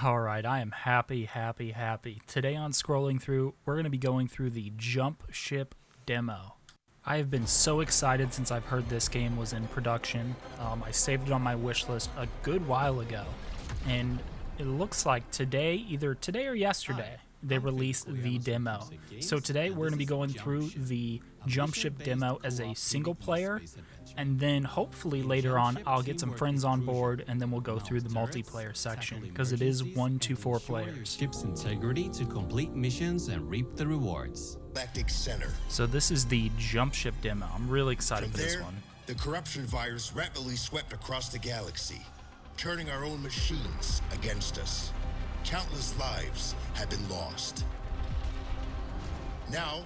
Alright, I am happy. Today on Scrolling Through, we're going to be going through the Jump Ship demo. I have been so excited since I've heard this game was in production. I saved it on my wish list a good while ago, and it looks like either today or yesterday, they released the demo. So today we're going to be going through the Jump Ship demo as a single player, and then hopefully later on I'll get some friends on board and then we'll go through the multiplayer section, because it is 1 to 4 players. Ship's integrity to complete missions and reap the rewards. Center. So this is the Jump Ship demo. I'm really excited for this one. The corruption virus rapidly swept across the galaxy, turning our own machines against us. Countless lives have been lost. Now,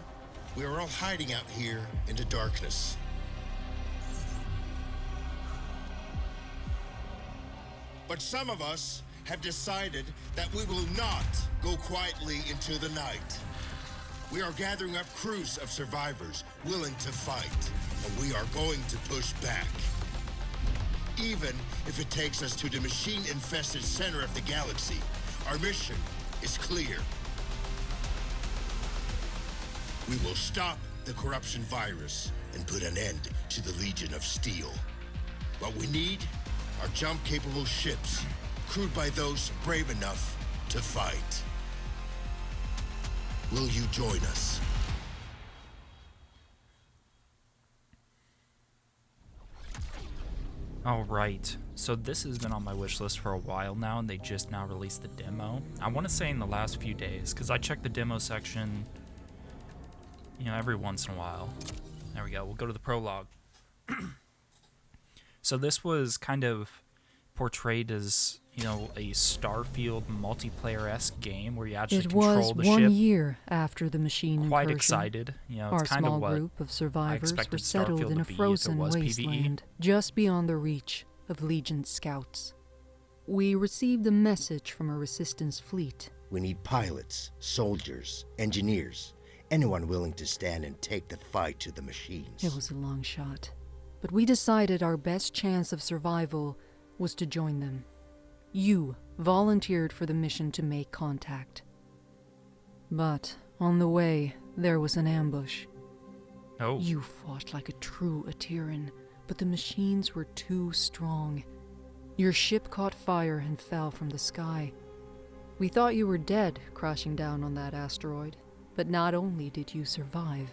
we are all hiding out here in the darkness. But some of us have decided that we will not go quietly into the night. We are gathering up crews of survivors willing to fight, and we are going to push back. Even if it takes us to the machine-infested center of the galaxy, our mission is clear. We will stop the corruption virus and put an end to the Legion of Steel. What we need are jump-capable ships, crewed by those brave enough to fight. Will you join us? Alright, so this has been on my wish list for a while now, and they just now released the demo. I want to say in the last few days, because I check the demo section, every once in a while. There we go, we'll go to the prologue. So this was kind of portrayed as, a Starfield multiplayer-esque game where you actually control the ship. It was 1 year after the machine Quite incursion. Excited. Our it's kind small of what group of survivors were expected settled Starfield in to a be if it frozen was wasteland PVE. just beyond the reach of Legion scouts. We received a message from a resistance fleet. We need pilots, soldiers, engineers, anyone willing to stand and take the fight to the machines. It was a long shot, but we decided our best chance of survival was to join them. You volunteered for the mission to make contact. But on the way, there was an ambush. Oh. You fought like a true Atiran, but the machines were too strong. Your ship caught fire and fell from the sky. We thought you were dead, crashing down on that asteroid. But not only did you survive,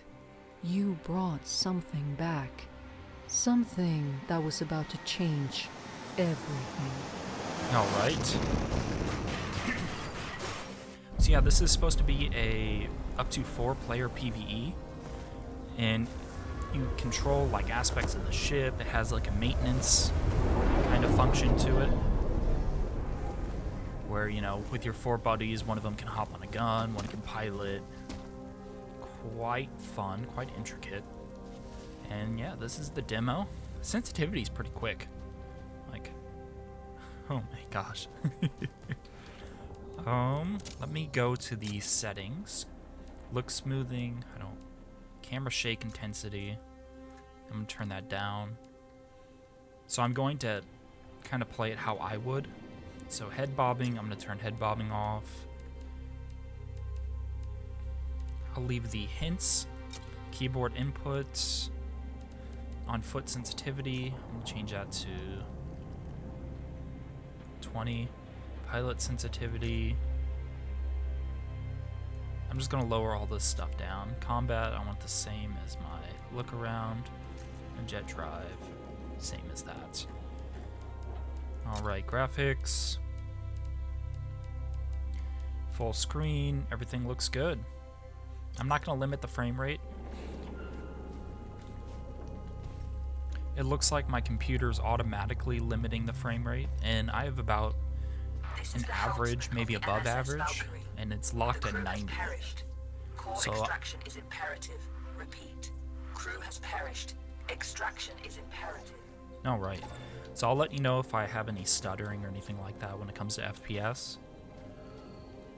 you brought something back. Something that was about to change everything. Alright. So yeah, this is supposed to be a up to 4 player PVE, and you control like aspects of the ship. It has like a maintenance kind of function to it, where with your 4 buddies, one of them can hop on a gun, one can pilot. Quite fun, quite intricate. And yeah, this is the demo. Sensitivity is pretty quick. Oh my gosh. Let me go to the settings. Look smoothing. Camera shake intensity. I'm gonna turn that down. So I'm going to kind of play it how I would. So head bobbing, I'm gonna turn head bobbing off. I'll leave the hints, keyboard inputs, on foot sensitivity. I'm gonna change that to 20. Pilot sensitivity. I'm just gonna lower all this stuff down. Combat, I want the same as my look around. And jet drive, same as that. Alright, graphics. Full screen, everything looks good. I'm not gonna limit the frame rate. It looks like my computer's automatically limiting the frame rate, and I have about an average, maybe above average, and it's locked at 90. So extraction is imperative. Repeat. Crew has perished. Extraction is imperative. Alright, so I'll let you know if I have any stuttering or anything like that when it comes to FPS.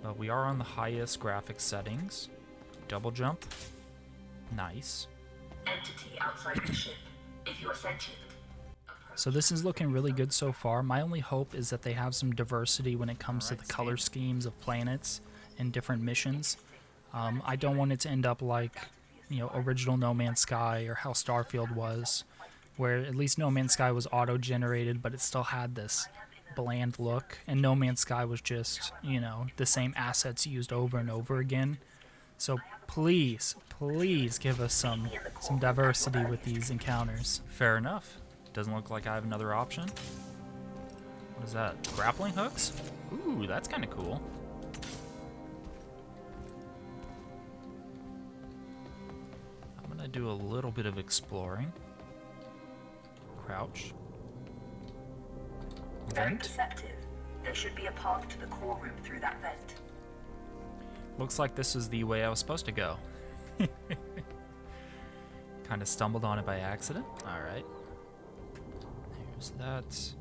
But we are on the highest graphics settings. Double jump. Nice. Entity outside the ship. If you are sentient, approach. So this is looking really good so far. My only hope is that they have some diversity when it comes to the color schemes of planets and different missions. I don't want it to end up like, original No Man's Sky or how Starfield was, where at least No Man's Sky was auto-generated, but it still had this bland look, and No Man's Sky was just, the same assets used over and over again. So please give us some diversity with these encounters. Fair enough. Doesn't look like I have another option. What is that? Grappling hooks? Ooh, that's kind of cool. I'm gonna do a little bit of exploring. Crouch. Very Vent. perceptive. There should be a path to the core room through that vent. Looks like this is the way I was supposed to go. Kind of stumbled on it by accident. Alright. Here's that.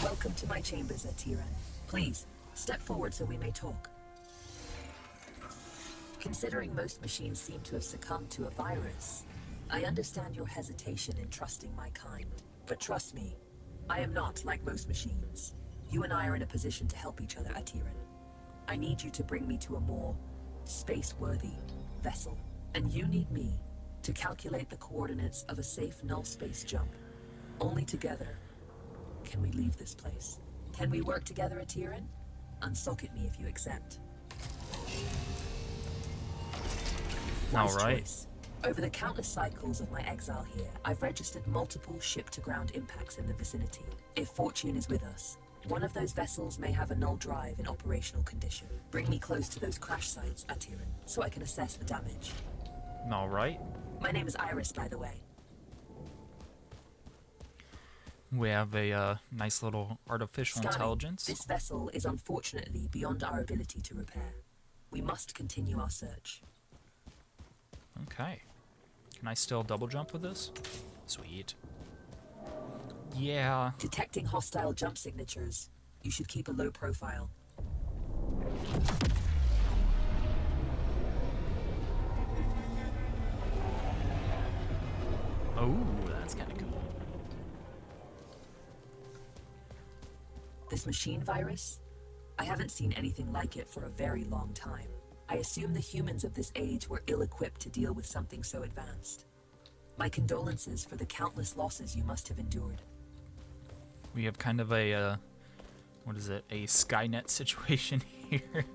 Welcome to my chambers, Atiran. Please, step forward so we may talk. Considering most machines seem to have succumbed to a virus, I understand your hesitation in trusting my kind. But trust me, I am not like most machines. You and I are in a position to help each other, Atiran. I need you to bring me to a more space-worthy vessel. And you need me to calculate the coordinates of a safe null space jump. Only together can we leave this place. Can we work together, Atiran? Unsocket me if you accept. Wise Alright. choice. Over the countless cycles of my exile here, I've registered multiple ship-to-ground impacts in the vicinity. If fortune is with us, one of those vessels may have a null drive in operational condition. Bring me close to those crash sites, Atiran, so I can assess the damage. Alright. My name is Iris, by the way. We have a nice little artificial Scanning. intelligence. This vessel is unfortunately beyond our ability to repair. We must continue our search. Okay. Can I still double jump with this? Sweet. Yeah. Detecting hostile jump signatures. You should keep a low profile. Oh, that's kind of cool. This machine virus? I haven't seen anything like it for a very long time. I assume the humans of this age were ill-equipped to deal with something so advanced. My condolences for the countless losses you must have endured. We have kind of a, what is it, a Skynet situation here.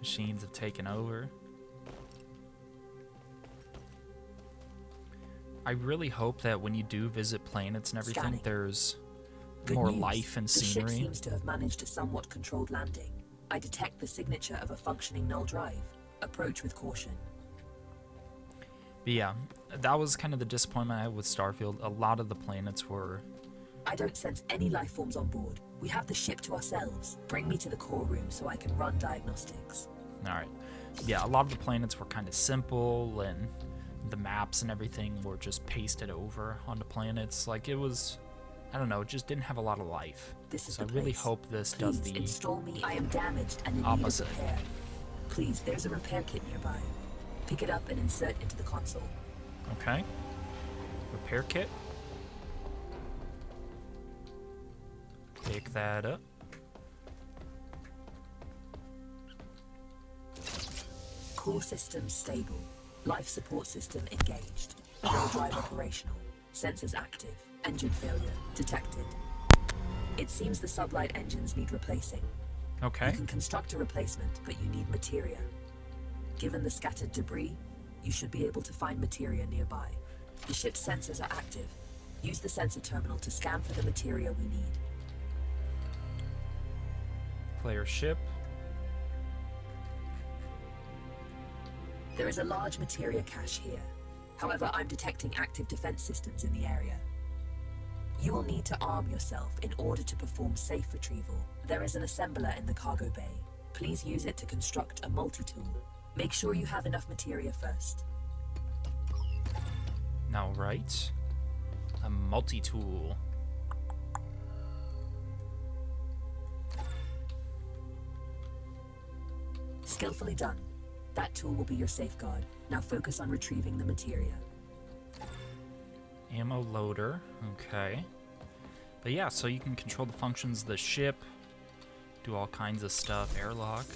Machines have taken over. I really hope that when you do visit planets and everything, Scanning. there's Good more news. life and The ship scenery. seems to have managed a somewhat controlled landing. I detect the signature of a functioning null drive. Approach with caution. But yeah, that was kind of the disappointment I had with Starfield. A lot of the planets were... I don't sense any life forms on board. We have the ship to ourselves. Bring me to the core room so I can run diagnostics. Alright. Yeah, a lot of the planets were kind of simple, and the maps and everything were just pasted over onto planets. Like, it was... I don't know, it just didn't have a lot of life. This is So I the really place. hope this Please does the... install me. I am damaged and in opposite. need of repair. Please, there's a repair kit nearby. Pick it up and insert into the console. Okay. Repair kit. Pick that up. Core system stable. Life support system engaged. Null drive operational. Sensors active. Engine failure detected. It seems the sublight engines need replacing. Okay. You can construct a replacement, but you need materia. Given the scattered debris, you should be able to find materia nearby. The ship's sensors are active. Use the sensor terminal to scan for the materia we need. Player ship. There is a large materia cache here. However, I'm detecting active defense systems in the area. You will need to arm yourself in order to perform safe retrieval. There is an assembler in the cargo bay. Please use it to construct a multi-tool. Make sure you have enough materia first. Now, right. A multi-tool. Skillfully done. That tool will be your safeguard. Now focus on retrieving the materia. Ammo loader. Okay. But yeah, so you can control the functions of the ship, do all kinds of stuff. Airlock.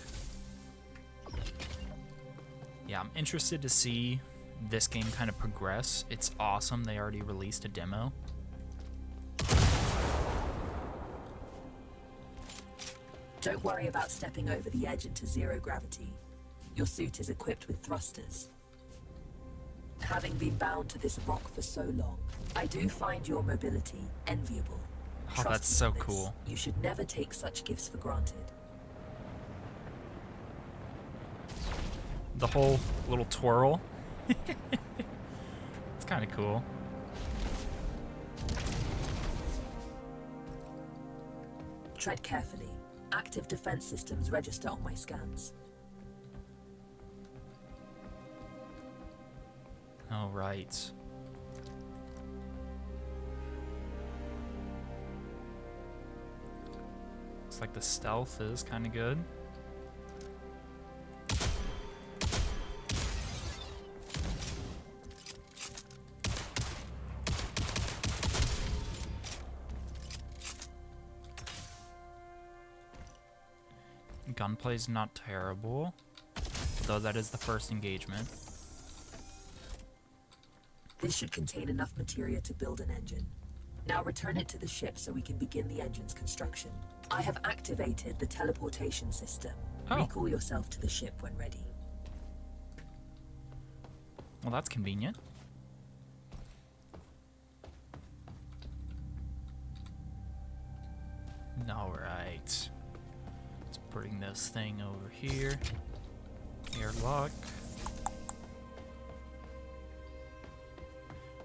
Yeah, I'm interested to see this game kind of progress. It's awesome they already released a demo. Don't worry about stepping over the edge into zero gravity. Your suit is equipped with thrusters. Having been bound to this rock for so long, I do find your mobility enviable. Oh, Trust that's me so on this. cool. You should never take such gifts for granted. The whole little twirl. It's kind of cool. Tread carefully. Active defense systems register on my scans. All right. Looks like the stealth is kind of good. Gunplay's not terrible, though that is the first engagement. This should contain enough materia to build an engine. Now return it to the ship so we can begin the engine's construction. I have activated the teleportation system. Oh. Recall yourself to the ship when ready. Well, that's convenient. Alright. Let's bring this thing over here. Airlock.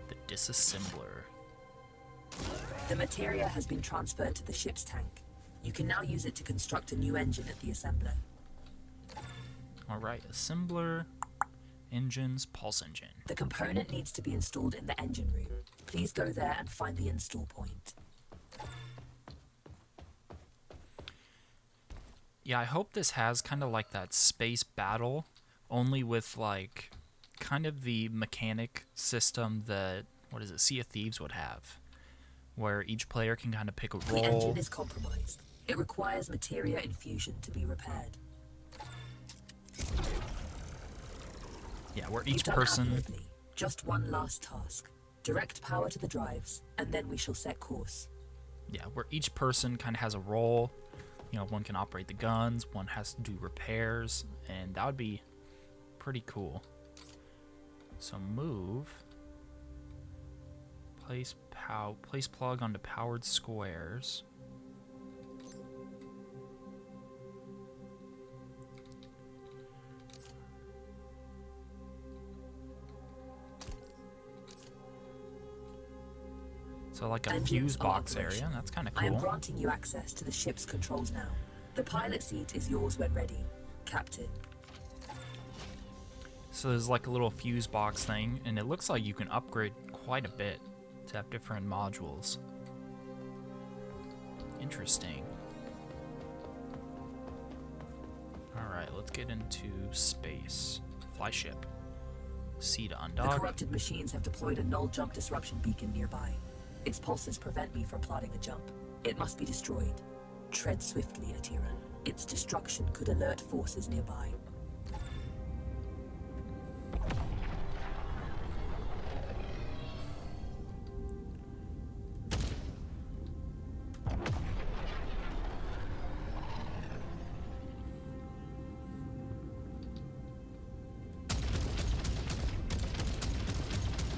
The disassembler. The materia has been transferred to the ship's tank. You can now use it to construct a new engine at the assembler. Alright, assembler, engines, pulse engine. The component needs to be installed in the engine room. Please go there and find the install point. Yeah, I hope this has kind of like that space battle, only with like kind of the mechanic system that, what is it, Sea of Thieves would have, where each player can kind of pick a The role. engine is compromised. It requires materia infusion to be repaired. Yeah, where You've each done person, admirably. Just one last task. Direct power to the drives, and then we shall set course. yeah, where each person kind of has a role. You know, one can operate the guns, one has to do repairs, and that would be pretty cool. So move, place plug onto powered squares. So like a Engines fuse are box area, operational. that's kind of I am cool. granting you access to the ship's controls now. The pilot seat is yours when ready, Captain. So there's like a little fuse box thing, and it looks like you can upgrade quite a bit to have different modules. Interesting. Alright, let's get into space. Fly ship. C to The undock. corrupted machines have deployed a null jump disruption beacon nearby. Its pulses prevent me from plotting a jump. It must be destroyed. Tread swiftly, Atira. Its destruction could alert forces nearby.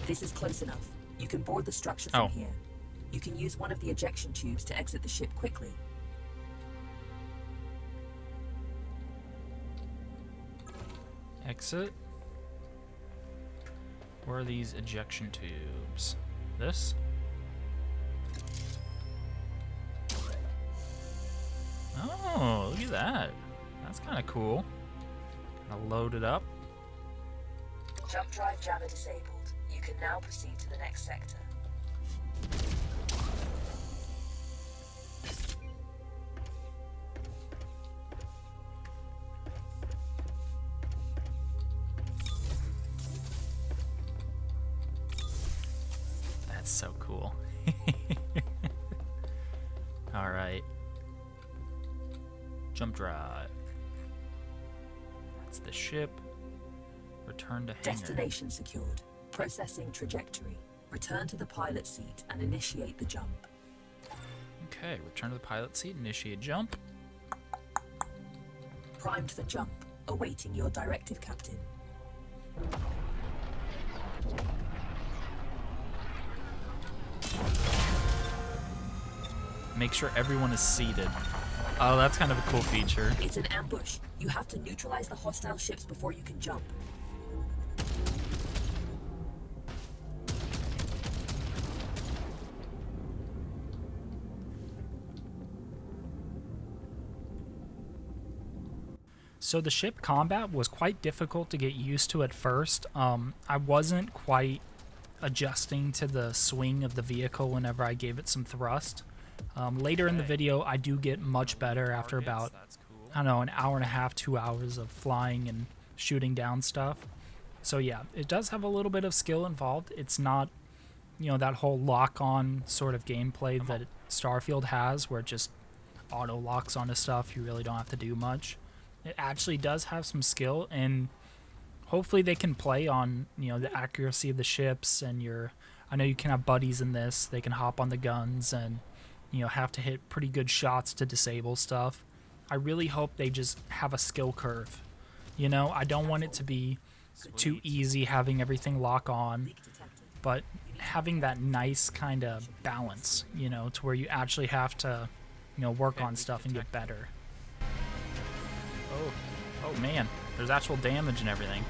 This is close enough. You can board the structure from Oh. here. You can use one of the ejection tubes to exit the ship quickly. Exit. Where are these ejection tubes? This? Oh, look at that. That's kind of cool. Gonna load it up. Jump drive jammer disabled. You can now proceed to the next sector. That's so cool. Alright. Jump drive. That's the ship. Return to hangar. Destination secured. Processing trajectory. Return to the pilot seat and initiate the jump. Okay, return to the pilot seat, initiate jump. Primed for jump. Awaiting your directive, Captain. Make sure everyone is seated. Oh, that's kind of a cool feature. It's an ambush. You have to neutralize the hostile ships before you can jump. So the ship combat was quite difficult to get used to at first. I wasn't quite adjusting to the swing of the vehicle whenever I gave it some thrust. Later in the video, I do get much better after about, I don't know, an hour and a half, 2 hours of flying and shooting down stuff. So yeah, it does have a little bit of skill involved. It's not, you know, that whole lock-on sort of gameplay that Starfield has, where it just auto-locks onto stuff. You really don't have to do much. It actually does have some skill, and hopefully they can play on, you know, the accuracy of the ships and your... I know you can have buddies in this. They can hop on the guns and, you know, have to hit pretty good shots to disable stuff. I really hope they just have a skill curve. You know, I don't want it to be too easy having everything lock on, but having that nice kind of balance, you know, to where you actually have to, you know, work on stuff and get better. Oh man, there's actual damage and everything.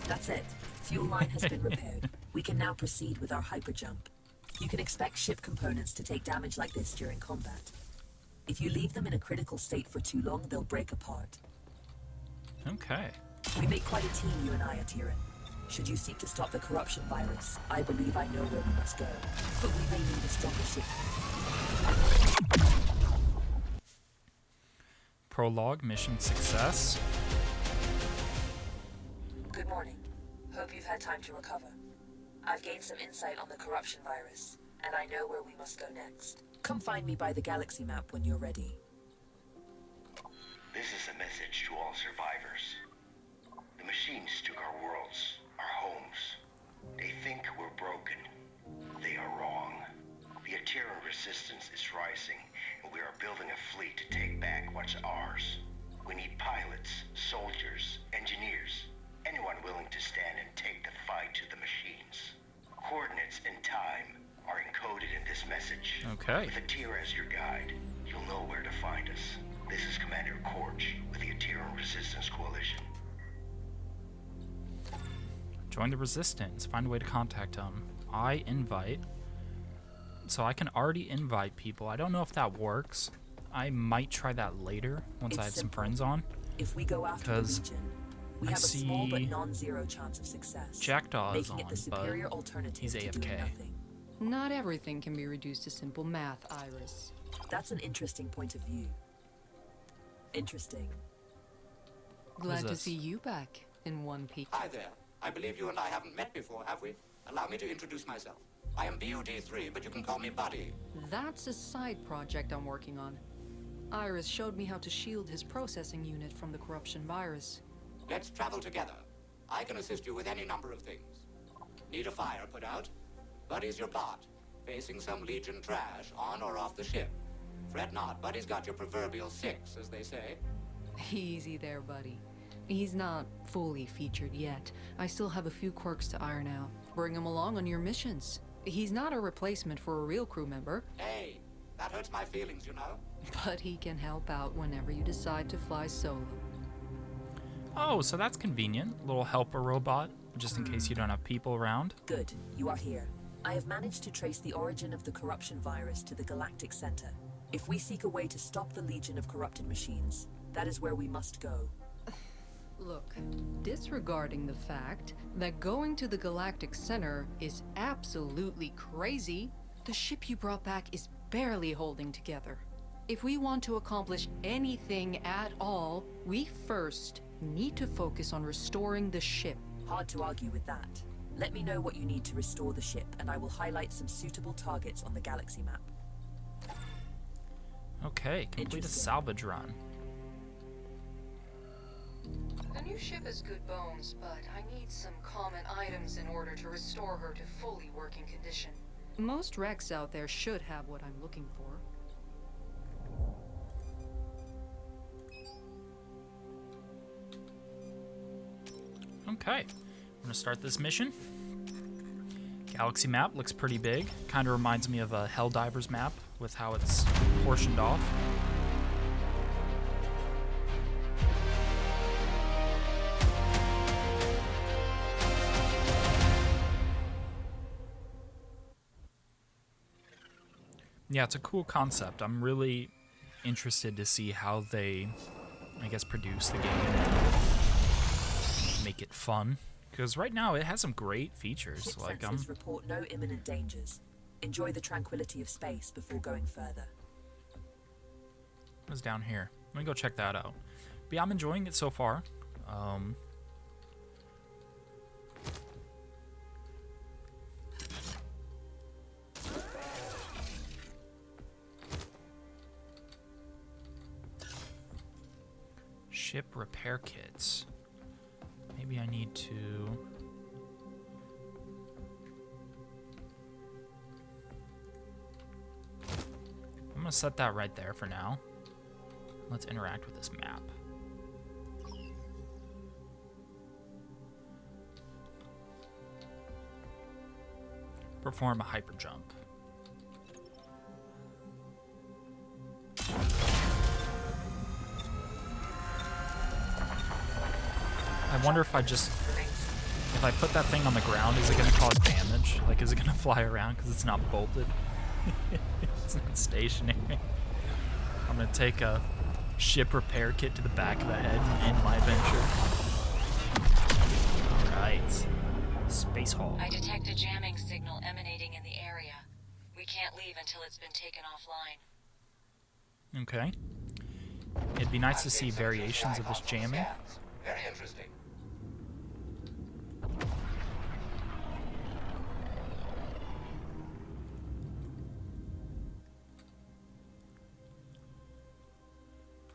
That's it. Fuel line has been repaired. We can now proceed with our hyperjump. You can expect ship components to take damage like this during combat. If you leave them in a critical state for too long, they'll break apart. Okay. We make quite a team, you and I, Atiran. Should you seek to stop the corruption virus, I believe I know where we must go. But we may need a stronger ship. Prologue, mission success. Good morning. Hope you've had time to recover. I've gained some insight on the corruption virus, and I know where we must go next. Come find me by the galaxy map when you're ready. This is a message to all survivors. The machines took our worlds, our homes. They think we're broken. They are wrong. The Atiran resistance is rising, and we are building a fleet to take back what's ours. We need pilots, soldiers, engineers, anyone willing to stand and take the fight to the machines. Coordinates and time are encoded in this message. Okay. With Atira as your guide, you'll know where to find us. This is Commander Korch with the Atiran Resistance Coalition. Join the Resistance. Find a way to contact them. I invite. So I can already invite people. I don't know if that works. I might try that later once I have some friends on. If we go after the Legion, we have a small but non-zero chance of success. Jackdaw is making on, it the superior but alternative he's to AFK. doing nothing. Not everything can be reduced to simple math, Iris. That's an interesting point of view. Interesting. Glad to this? see you back in one piece. Hi there. I believe you and I haven't met before, have we? Allow me to introduce myself. I am BUD3, but you can call me Buddy. That's a side project I'm working on. Iris showed me how to shield his processing unit from the corruption virus. Let's travel together. I can assist you with any number of things. Need a fire put out? Buddy's your bot, facing some Legion trash on or off the ship. Fret not, Buddy's got your proverbial 6, as they say. Easy there, buddy. He's not fully featured yet. I still have a few quirks to iron out. Bring him along on your missions. He's not a replacement for a real crew member. Hey, that hurts my feelings, you know. But he can help out whenever you decide to fly solo. Oh, so that's convenient. Little helper robot, just in case you don't have people around. Good, you are here. I have managed to trace the origin of the corruption virus to the galactic center. If we seek a way to stop the legion of corrupted machines, that is where we must go. Look, disregarding the fact that going to the Galactic Center is absolutely crazy, the ship you brought back is barely holding together. If we want to accomplish anything at all, we first need to focus on restoring the ship. Hard to argue with that. Let me know what you need to restore the ship, and I will highlight some suitable targets on the galaxy map. Okay, complete a salvage run. The new ship has good bones, but I need some common items in order to restore her to fully working condition. Most wrecks out there should have what I'm looking for. Okay, I'm gonna start this mission. Galaxy map looks pretty big. Kind of reminds me of a Helldivers map with how it's portioned off. Yeah, it's a cool concept. I'm really interested to see how they, I guess, produce the game. Make it fun. Because right now it has some great features. Ship Like sensors report no imminent dangers. Enjoy the tranquility of space before going further. what's down here? Let me go check that out. But yeah, I'm enjoying it so far. Ship repair kits. Maybe I need to... I'm gonna set that right there for now. Let's interact with this map. Perform a hyper jump. I wonder if if I put that thing on the ground, is it going to cause damage? Like, is it going to fly around because it's not bolted? It's not stationary. I'm going to take a ship repair kit to the back of the head and end my adventure. Alright. Space Hall. I detect a jamming signal emanating in the area. We can't leave until it's been taken offline. Okay. It'd be nice to see variations of this jamming. Very interesting.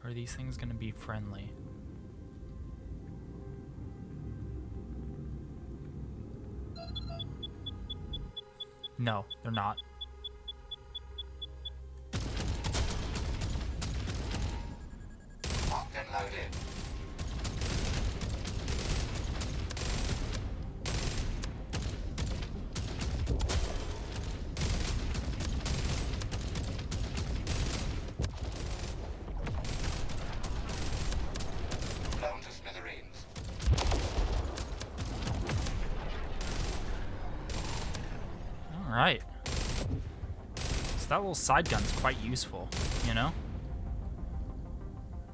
Are these things going to be friendly? No, they're not. Locked and loaded. Blown to smithereens. Alright. So that little side gun's quite useful, you know?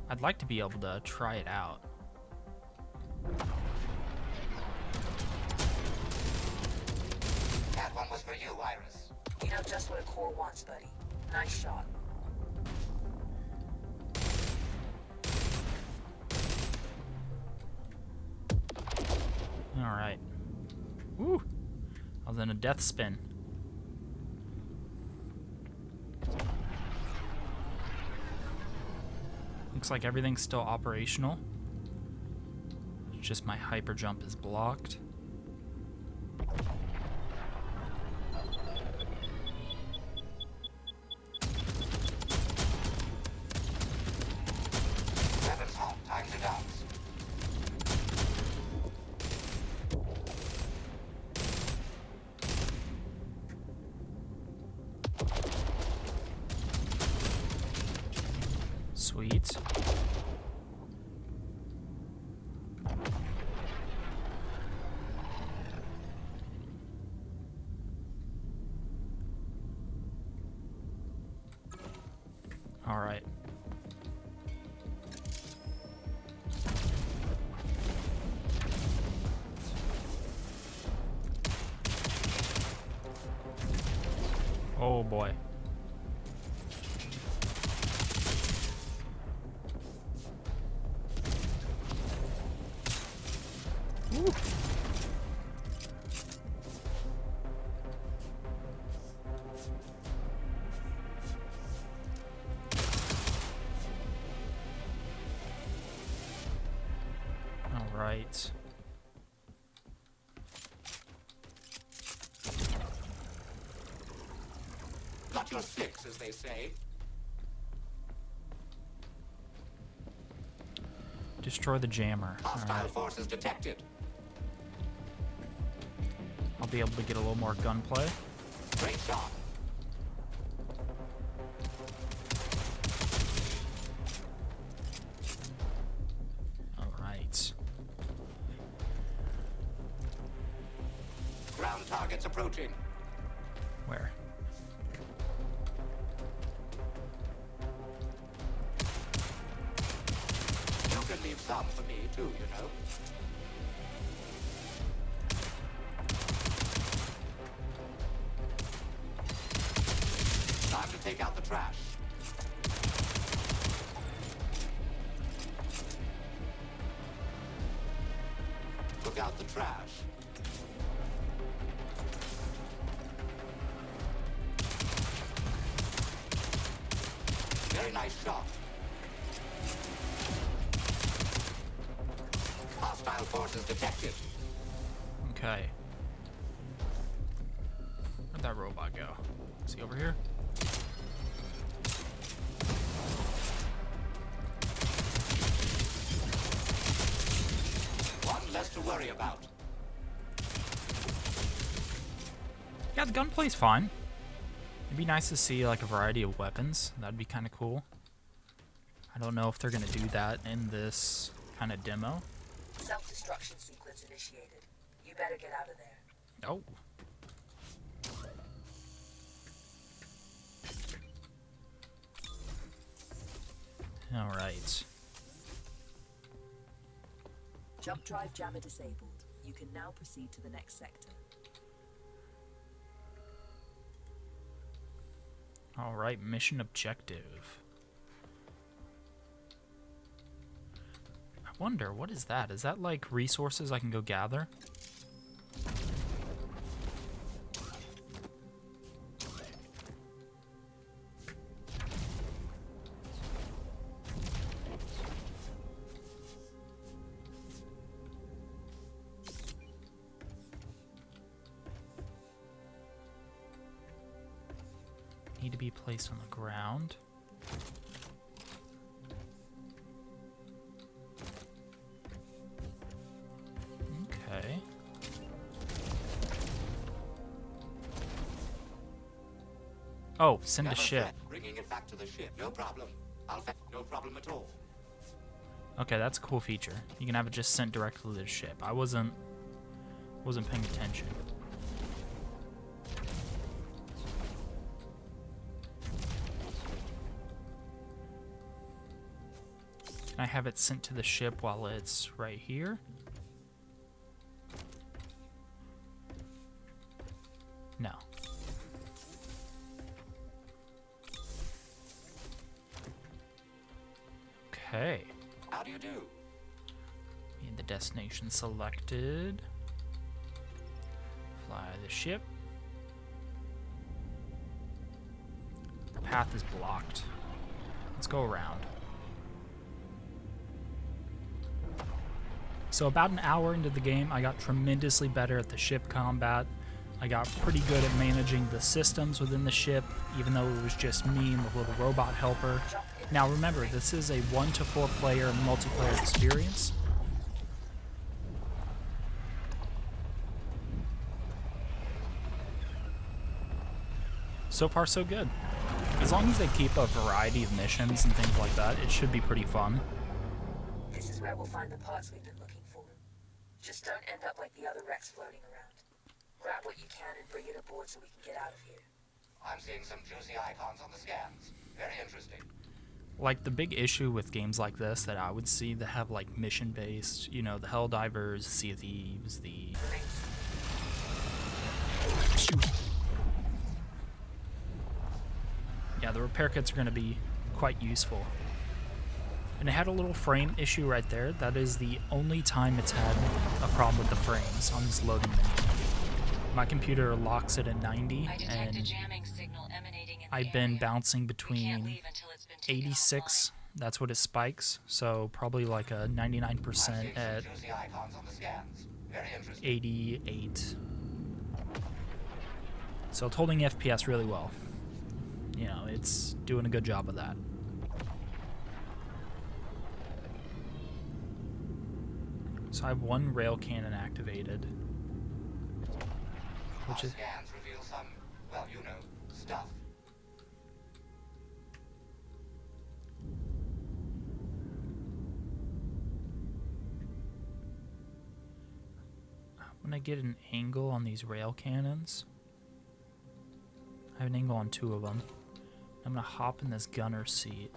I'd like to be able to try it out. That one was for you, Iris. You know just what a core wants, buddy. Nice shot. Alright. Woo! I was in a death spin. Looks like everything's still operational. It's just my hyper jump is blocked. Weapons hot. Time to dance. Sweet. All right. Oh boy. Woo. All right. Got your fix, as they say. Destroy the jammer. Hostile Alright. forces detected. I'll be able to get a little more gunplay. Great shot. Alright. Ground targets approaching. Where? You can leave some for me, too, you know. Time to take out the trash. Look out the trash. Very nice shot. Hostile forces detected. Okay. Where'd that robot go? Is he over here? One less to worry about. Yeah, the gunplay's fine. It'd be nice to see like a variety of weapons. That'd be kind of cool. I don't know if they're gonna do that in this kind of demo. Self-destruction sequence initiated. You better get out of there. Oh. All right. Jump drive jammer disabled. You can now proceed to the next sector. All right, mission objective. I wonder, what is that? Is that like resources I can go gather? Need to be placed on the ground. Okay. Oh, send a Never ship. fret, bringing it back to the ship. No problem. No problem at all. Okay, that's a cool feature. You can have it just sent directly to the ship. I wasn't paying attention. Can I have it sent to the ship while it's right here? No. Okay. How do you do? Need the destination selected. Fly the ship. The path is blocked. Let's go around. So about an hour into the game, I got tremendously better at the ship combat. I got pretty good at managing the systems within the ship, even though it was just me and the little robot helper. Now remember, this is a 1 to 4 player multiplayer experience. So far so good. As long as they keep a variety of missions and things like that, it should be pretty fun. This is where we'll find the parts we've been looking for. Just don't end up like the other wrecks floating around. Grab what you can and bring it aboard so we can get out of here. I'm seeing some juicy icons on the scans. Very interesting. Like, the big issue with games like this that I would see that have, like, mission-based, you know, the Helldivers, Sea of Thieves, the... repair kits are going to be quite useful. And it had a little frame issue right there. That is the only time it's had a problem with the frames on this loading menu. My computer locks it at 90, I detect a and jamming signal emanating in the I've been area. bouncing We can't between leave until it's been taken 86, that's what it spikes, so probably like a 99% at Juicy icons on the scans. Very interesting. 88. So it's holding FPS really well. You know, it's doing a good job of that. So I have one rail cannon activated, which is Scans reveal some, well, you know, stuff. when I get an angle on these rail cannons. I have an angle on 2 of them. I'm gonna hop in this gunner seat.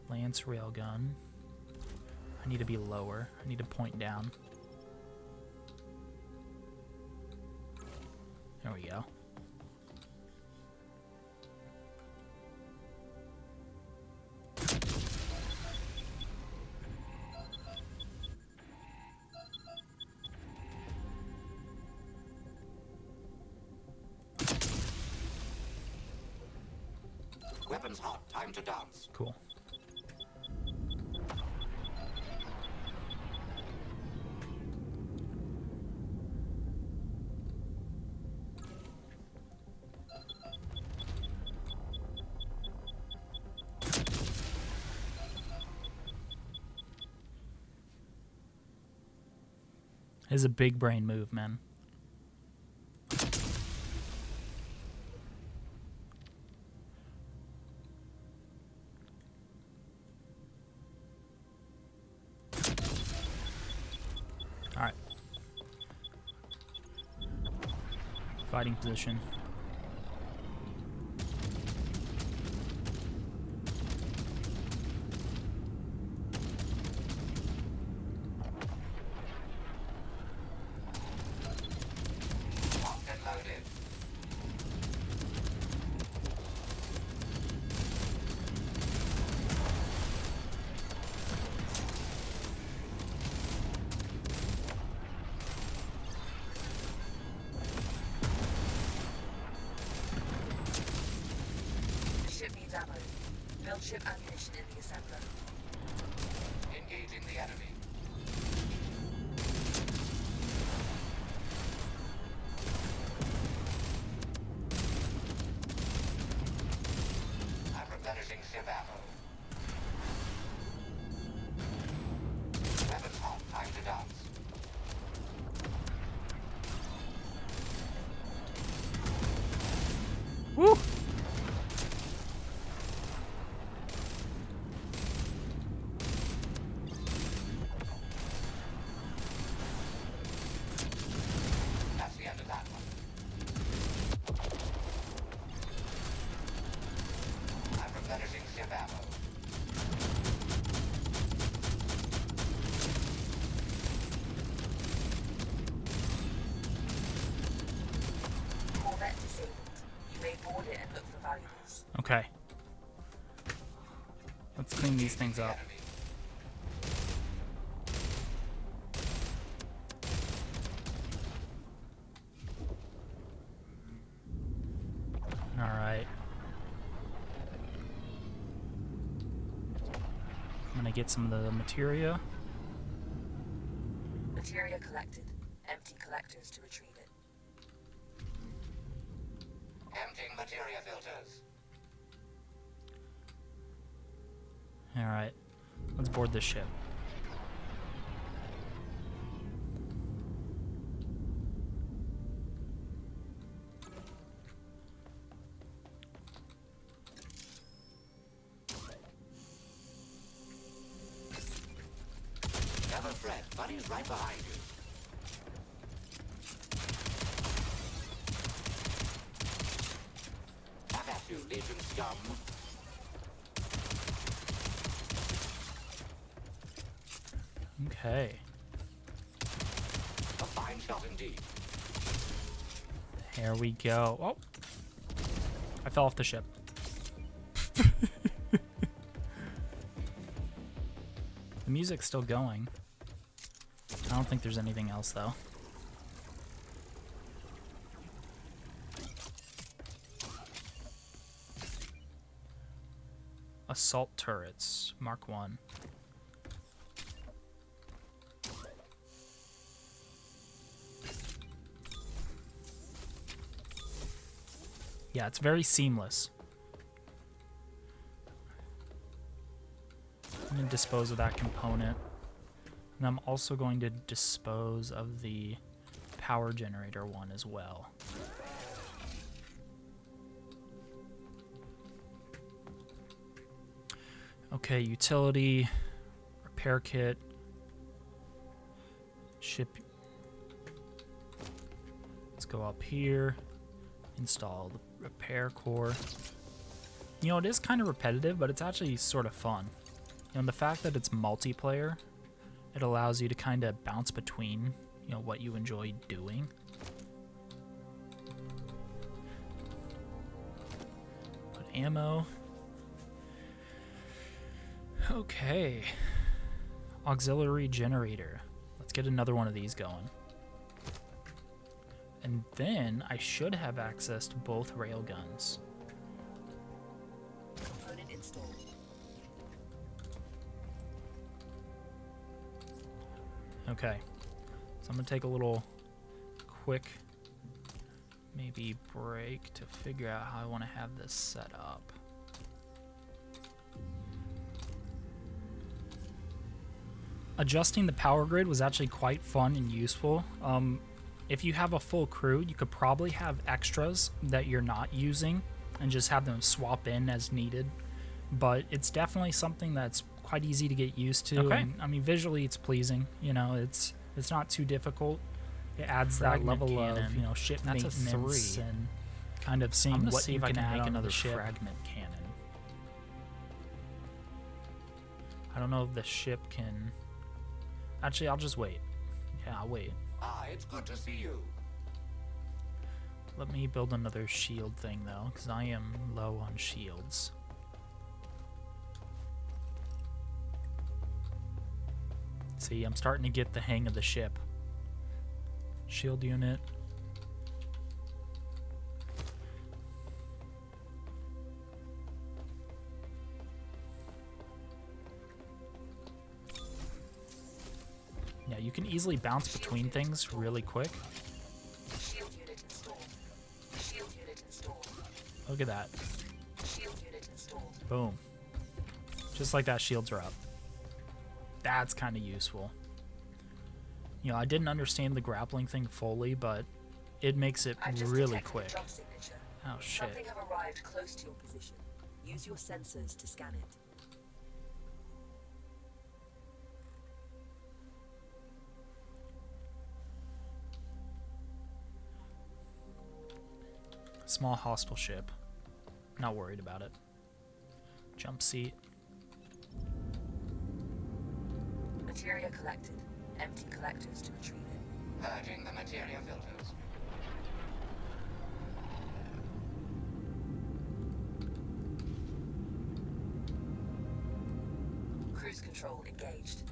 Lance railgun. I need to be lower. I need to point down. There we go. Weapons hot. Time to dance. Cool. It is a big brain move, man. Alright. Fighting position. Locked and loaded. The ship needs ammo. Build ship ammunition in the assembler. Engaging the enemy. I'm replenishing ship ammo. Weapons hot. Time to dance. Woo! That's the end of that one. I'm replenishing ship ammo. Corvette disabled. You may board it and look for valuables. Okay. Let's clean these things up. Enemy. Alright. I'm gonna get some of the materia. Materia collected. Empty collectors to retrieve it. Emptying materia filters. Alright. Let's board this ship. Never fret. Buddy's right behind you. Back at you, Legion scum. Okay. A fine shot indeed. Here we go. Oh! I fell off the ship. music's still going. I don't think there's anything else, though. Assault turrets, Mark 1. Yeah, it's very seamless. I'm going to dispose of that component. And I'm also going to dispose of the power generator one as well. Okay, utility, repair kit, ship. Let's go up here, install the repair core. You know, it is kind of repetitive, but it's actually sort of fun. You know, the fact that it's multiplayer, it allows you to kind of bounce between, you know, what you enjoy doing. Put ammo. Okay. Auxiliary generator. Let's get another one of these going. And then I should have access to both railguns. Component installed. Okay. So I'm going to take a little quick maybe break to figure out how I want to have this set up. Adjusting the power grid was actually quite fun and useful. If you have a full crew, you could probably have extras that you're not using and just have them swap in as needed. But it's definitely something that's quite easy to get used to. Okay. And, I mean, visually it's pleasing. You know, it's not too difficult. It adds Fragment that level cannon. of, you know, ship That's a maintenance 3. and kind of I'm seeing gonna what see you if I can can add make on another the ship. fragment cannon. I don't know if the ship can... Actually, I'll just wait. Yeah, I'll wait. Ah, it's good to see you. Let me build another shield thing, though, because I am low on shields. See, I'm starting to get the hang of the ship. Shield unit. Yeah, you can easily bounce between things really quick. Shield unit installed. Shield unit installed. Look at that. Shield unit installed. Boom. Just like that, shields are up. That's kind of useful. You know, I didn't understand the grappling thing fully, but it makes it I've just really detected quick. a jump signature. Oh, shit. Something have arrived close to your position. Use your sensors to scan it. Small hostile ship. Not worried about it. Jump seat. Materia collected. Empty collectors to retrieve it. Purging the materia filters. Cruise control engaged.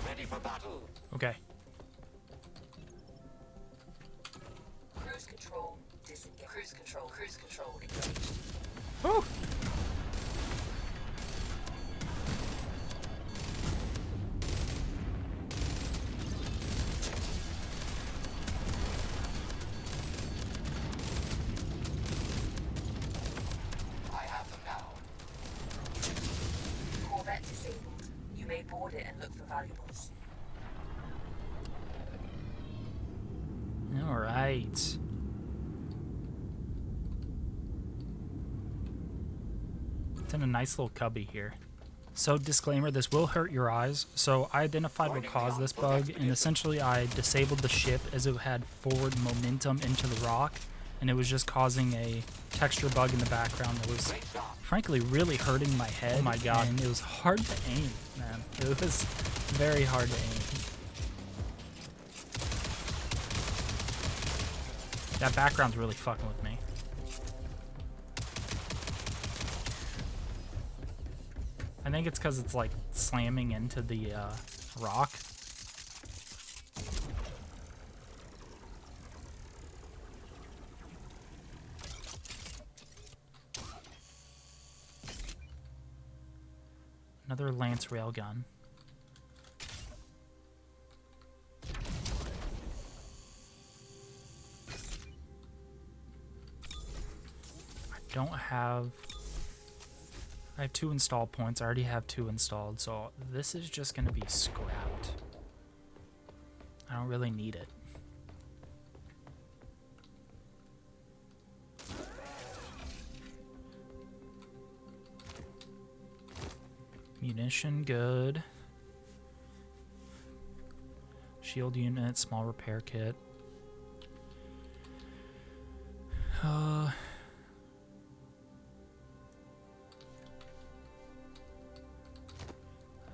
Ready for battle. Okay. Cruise control disengaged. Cruise control engaged. Woo! I have them now. Corvette disabled. You may board it and look for valuables. All right. It's in a nice little cubby here. So, disclaimer, this will hurt your eyes. So, I identified what caused this bug, and essentially I disabled the ship as it had forward momentum into the rock, and it was just causing a texture bug in the background that was frankly really hurting my head. Oh my god. And it was hard to aim, man. It was very hard to aim. That background's really fucking with me. I think it's because it's like slamming into the rock. Another lance railgun. I have 2 install points. I already have 2 installed, so this is just gonna be scrapped. I don't really need it. Munition, good. Shield unit, small repair kit. I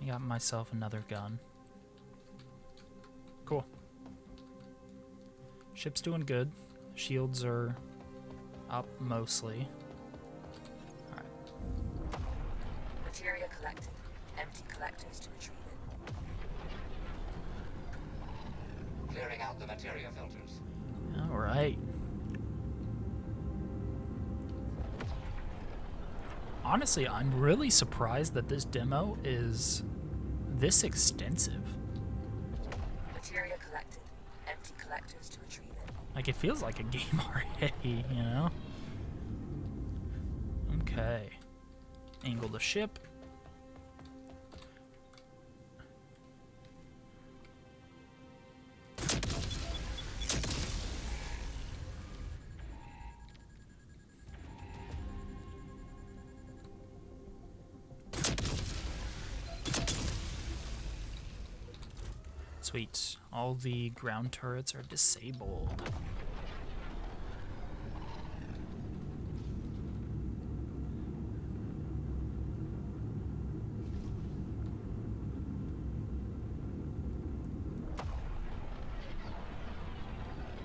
got myself another gun. Cool. Ship's doing good. Shields are up mostly. Alright. Materia collected. Empty collectors to retrieve it. Clearing out the materia filters. Alright. Honestly, I'm really surprised that this demo is this extensive. Materia collected. Empty collectors to retrieve it. Like, it feels like a game already, you know? Okay. Angle the ship. Sweet. All the ground turrets are disabled.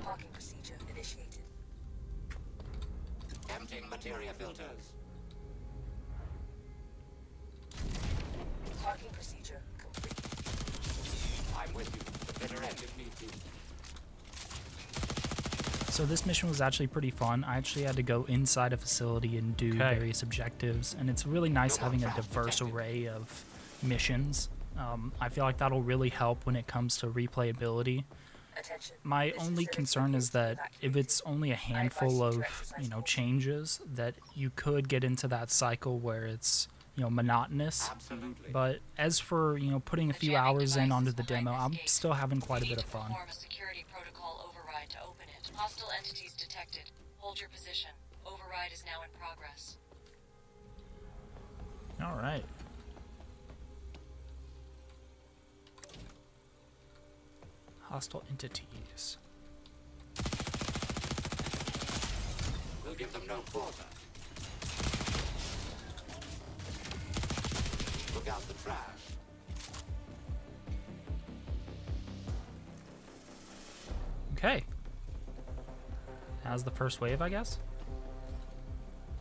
Parking procedure initiated. Emptying materia filters. Parking procedure complete. I'm with you. The bitter end if need be. So this mission was actually pretty fun. I actually had to go inside a facility and do various objectives, and it's really nice having a diverse array of missions. I feel like that'll really help when it comes to replayability. Attention. My only concern is that if it's only a handful of, changes, that you could get into that cycle where it's, monotonous. Absolutely. But as for, putting a few hours in onto the demo, I'm still having quite a bit of fun. Perform a security protocol override to open it. Hostile entities detected. Hold your position. Override is now in progress. All right. Hostile entities. We'll give them no quarter. Look out the trash. Okay. How's the first wave, I guess?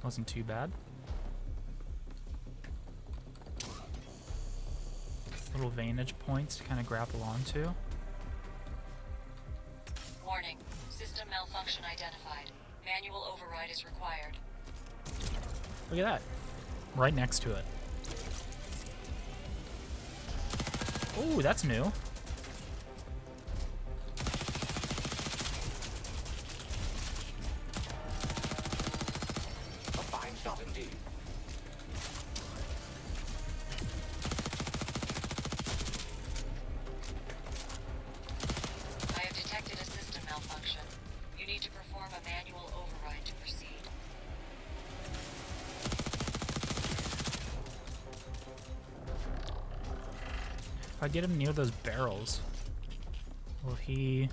Wasn't too bad. Little vantage points to kind of grapple onto. Warning. System malfunction identified. Manual override is required. Look at that. Right next to it. Ooh, that's new. A fine shot indeed. I have detected a system malfunction. You need to perform a manual override to proceed. If I get him near those barrels, will he...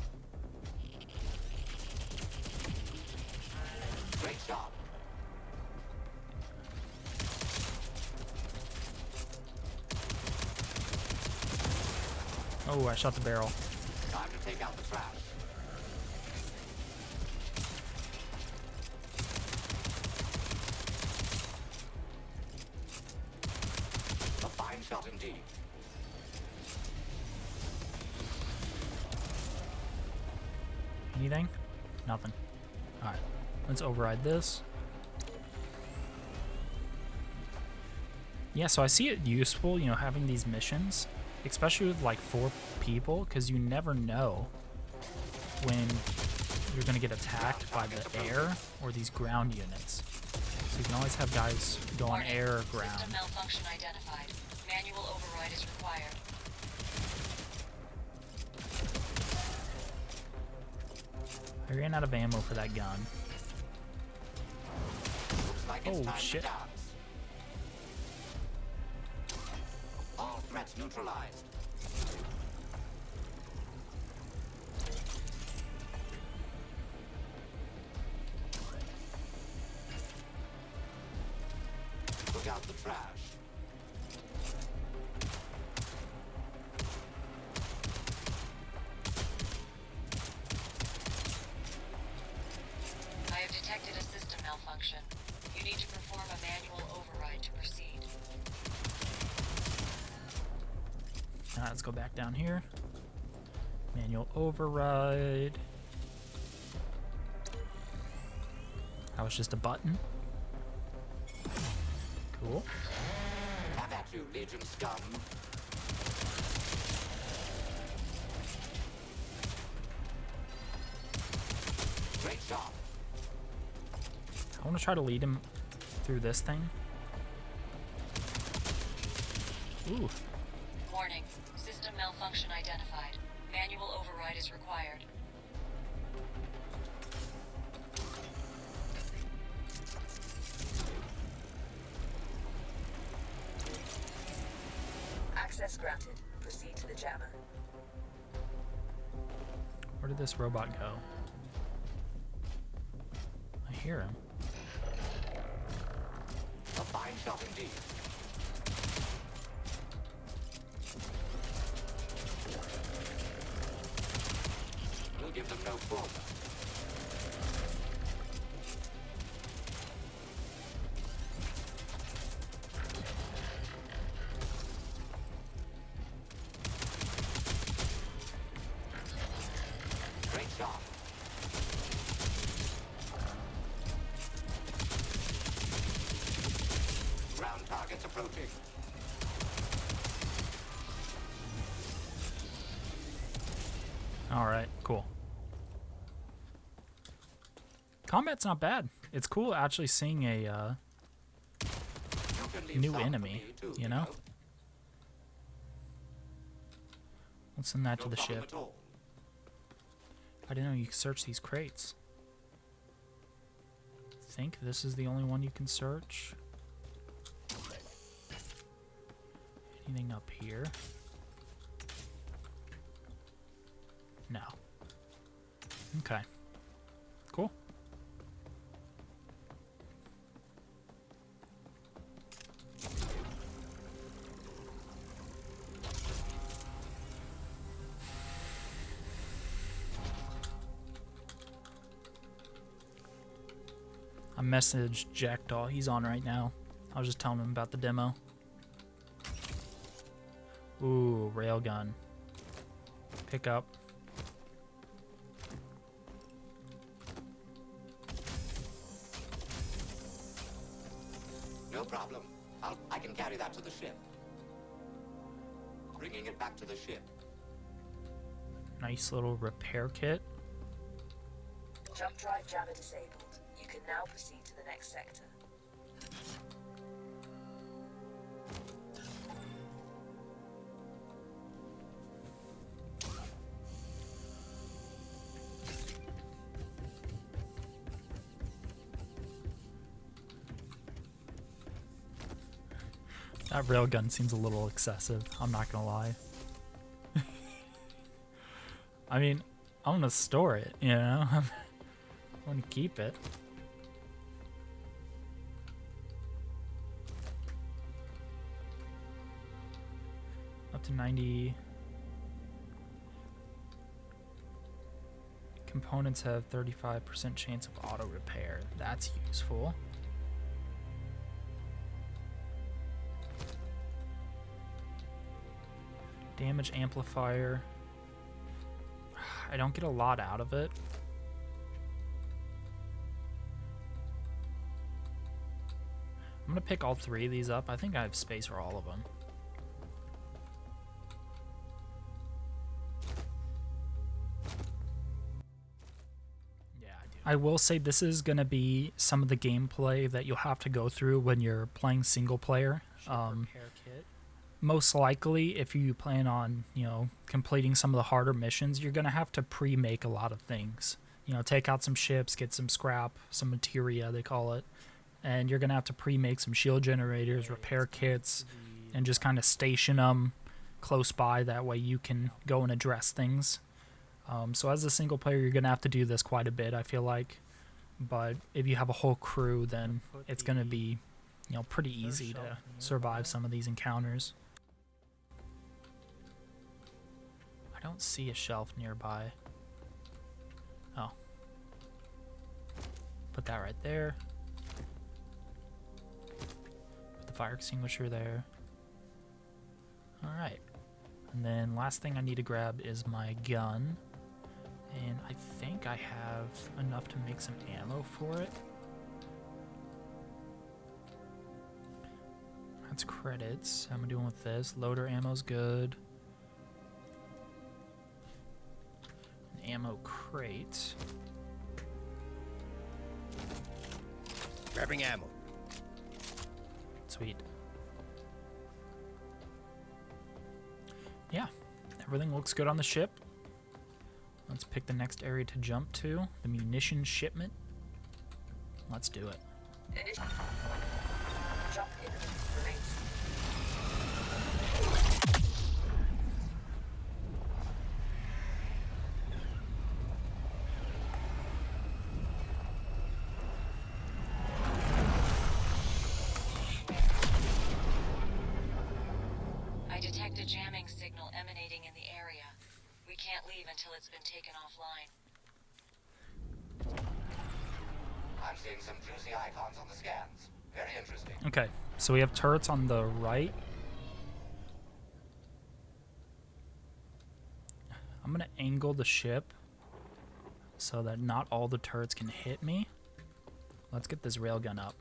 Oh, I shot the barrel. Time to take out the trash. A fine shot indeed. Anything? Nothing. Alright, let's override this. Yeah, so I see it useful, you know, having these missions, especially with like 4 people, because you never know when you're going to get attacked by the air or these ground units. So you can always have guys go on air or ground. System malfunction identified. Manual override is required. I ran out of ammo for that gun. Looks like it's Oh, time shit. to dance. All threats neutralized. Look out the trash. I have detected a system malfunction. You need to perform a manual override to proceed. Alright, let's go back down here. Manual override. That was just a button. Cool. Have at you, Legion scum. Great job. I want to try to lead him through this thing. Ooh. Warning. System malfunction identified. Manual override is required. Access granted. Proceed to the jammer. Where did this robot go? I hear him. A fine shot indeed. We'll give them no quarter. Great shot. Ground targets approaching. Alright, cool. Combat's not bad. It's cool actually seeing a You can leave new some for enemy, me too, you know? Let's send that No to the problem ship. at all. I didn't know you could search these crates. Think this is the only one you can search. Anything up here? No. Okay. Cool. I messaged Jackdaw. He's on right now. I was just telling him about the demo. Ooh, railgun. Pick up. No problem. I can carry that to the ship. Bringing it back to the ship. Nice little repair kit. Jump drive jammer disabled. You can now proceed to the next sector. That railgun seems a little excessive. I'm not gonna lie. I mean, I'm gonna store it, you know? I want to keep it. Up to 90. Components have 35% chance of auto repair. That's useful. Damage amplifier. I don't get a lot out of it. I'm gonna pick all 3 of these up. I think I have space for all of them. Yeah, I will say this is gonna be some of the gameplay that you'll have to go through when you're playing single player. Most likely, if you plan on, completing some of the harder missions, you're going to have to pre-make a lot of things. Take out some ships, get some scrap, some materia, they call it. And you're going to have to pre-make some shield generators, repair kits, and just kind of station them close by. That way you can go and address things. So as a single player, you're going to have to do this quite a bit, I feel like. But if you have a whole crew, then it's going to be, pretty easy to survive some of these encounters. I don't see a shelf nearby. Oh. Put that right there. Put the fire extinguisher there. Alright. And then last thing I need to grab is my gun. And I think I have enough to make some ammo for it. That's credits. How am I doing with this? Loader ammo's good. Ammo crate. Grabbing ammo. Sweet. Yeah, everything looks good on the ship. Let's pick the next area to jump to. The munition shipment. Let's do it. Jump imminent. Remains. I detect a jamming signal emanating in the area. We can't leave until it's been taken offline. I'm seeing some juicy icons on the scans. Very interesting. Okay, so we have turrets on the right. I'm gonna angle the ship so that not all the turrets can hit me. Let's get this railgun up.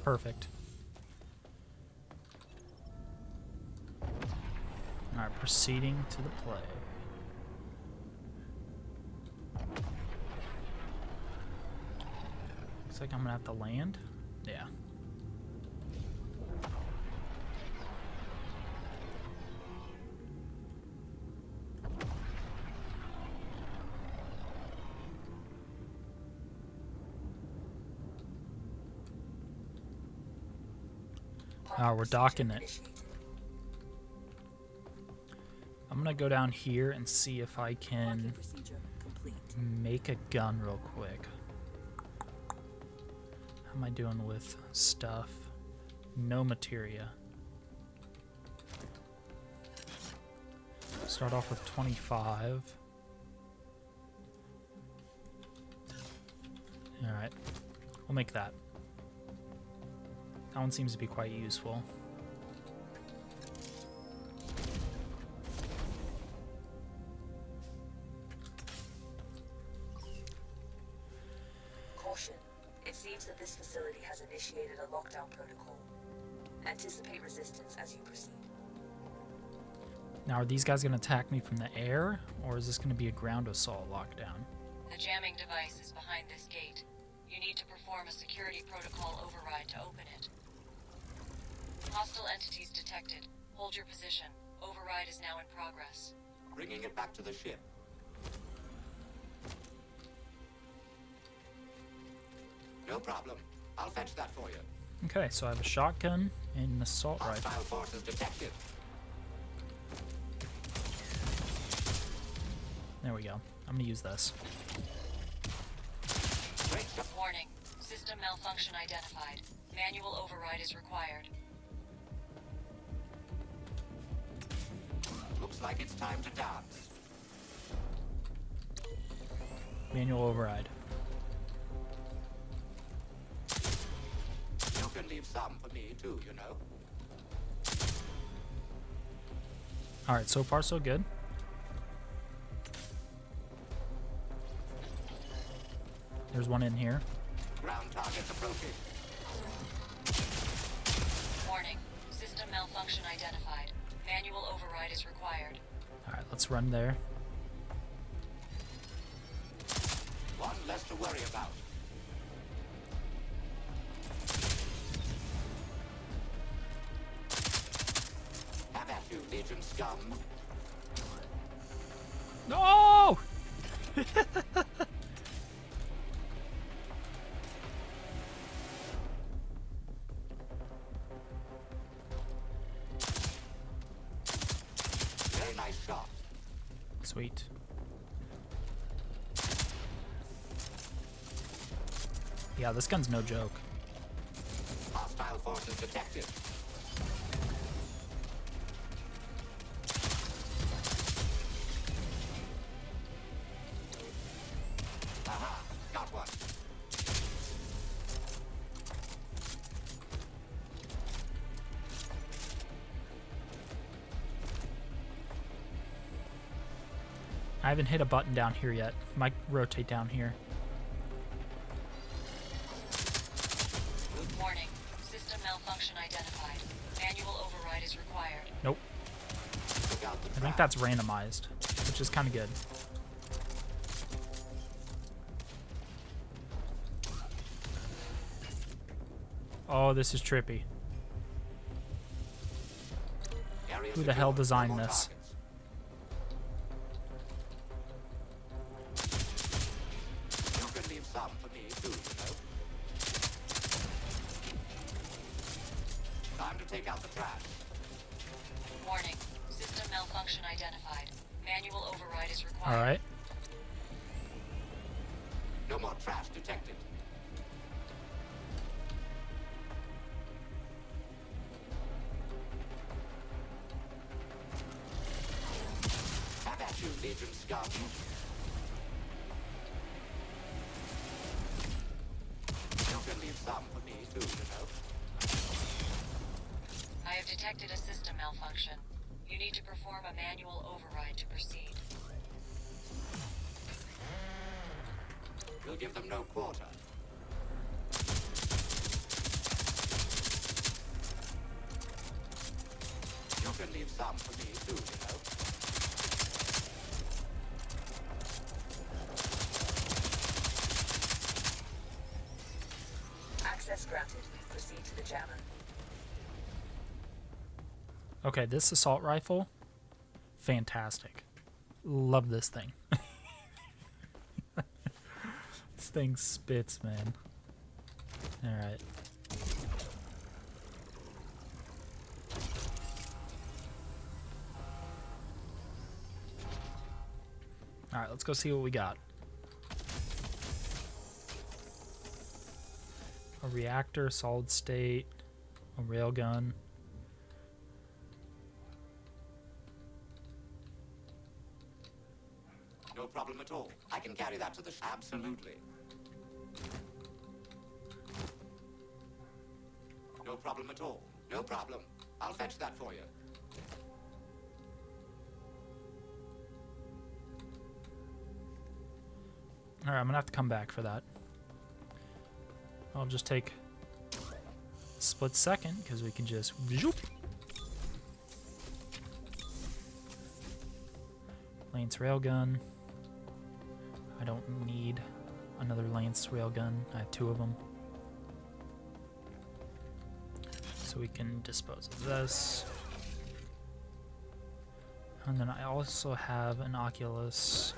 Perfect. Alright, proceeding to the play. Looks like I'm gonna have to land. Yeah. Oh, we're docking it. I'm gonna go down here and see if I can make a gun real quick. How am I doing with stuff? No materia. Start off with 25. Alright, we'll make that. That one seems to be quite useful. Caution. It seems that this facility has initiated a lockdown protocol. Anticipate resistance as you proceed. Now, are these guys going to attack me from the air, or is this going to be a ground assault lockdown? The jamming device is behind this gate. You need to perform a security protocol override to open it. Hostile entities detected. Hold your position. Override is now in progress. Bringing it back to the ship. No problem. I'll fetch that for you. Okay, so I have a shotgun and an assault rifle. Hostile forces detected. There we go. I'm gonna use this. Great shot. Warning. System malfunction identified. Manual override is required. Looks like it's time to dance. Manual override. You can leave some for me too, you know. Alright, so far so good. There's one in here. Ground targets approaching. Warning. System malfunction identified. Manual override is required. Alright, let's run there. One less to worry about. Have at you, Legion scum. No! Very nice shot. Sweet. Yeah, this gun's no joke. Hostile forces detected. Aha, got one. I haven't hit a button down here yet. Might rotate down here. Warning. System malfunction identified. Manual override is required. Nope. Took out the I think trap. that's randomized, which is kind of good. Oh, this is trippy. Area Who the hell secure. designed No more this? targets. You can leave some for me too, you know. Time to take out the trash. Warning. System malfunction identified. Manual override is required. Alright. No more trash detected. Have at you, Legion scum. You can leave some for me too, you know. I have detected a system malfunction. You need to perform a manual override to proceed. We'll give them no quarter. You can leave some for me too, you know. Access granted. Proceed to the jammer. Okay, this assault rifle, fantastic. Love this thing. This thing spits, man. Alright. Alright, let's go see what we got. A reactor, solid state, a railgun. No problem at all. I can carry that to the Absolutely. No problem at all. No problem. I'll fetch that for you. Alright, I'm gonna have to come back for that. I'll just take a split second because we can just zoop. Lance railgun. I don't need another Lance railgun. I have 2 of them. So we can dispose of this. And then I also have an Oculus.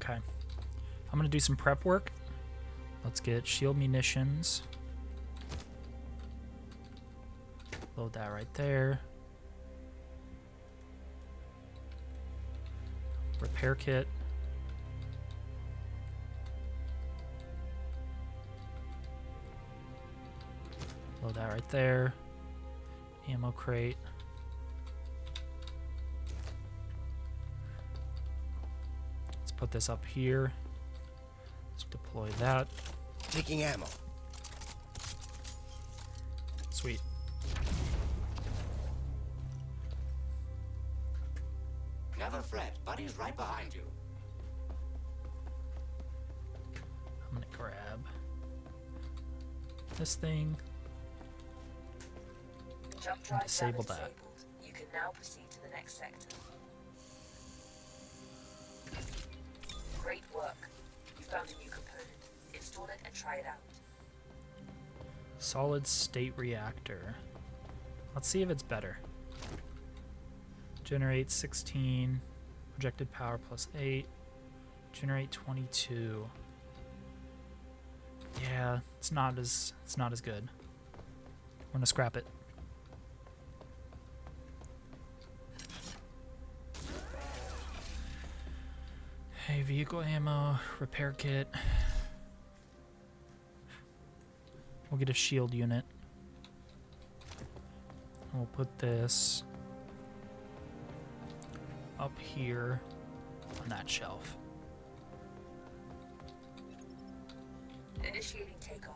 Okay. I'm gonna do some prep work. Let's get shield munitions. Load that right there. Repair kit. Load that right there. Ammo crate. Let's put this up here. Let's deploy that. Taking ammo. Sweet. Never fret, Buddy's right behind you. I'm gonna grab this thing. Jump drive Disable damage that. disabled. You can now proceed to the next sector. Great work. You found a new component. Install it and try it out. Solid state reactor. Let's see if it's better. Generate 16. Projected power plus 8. Generate 22. Yeah, it's not as good. I'm gonna scrap it. Hey, vehicle ammo, repair kit. We'll get a shield unit. We'll put this up here on that shelf. Initiating takeoff.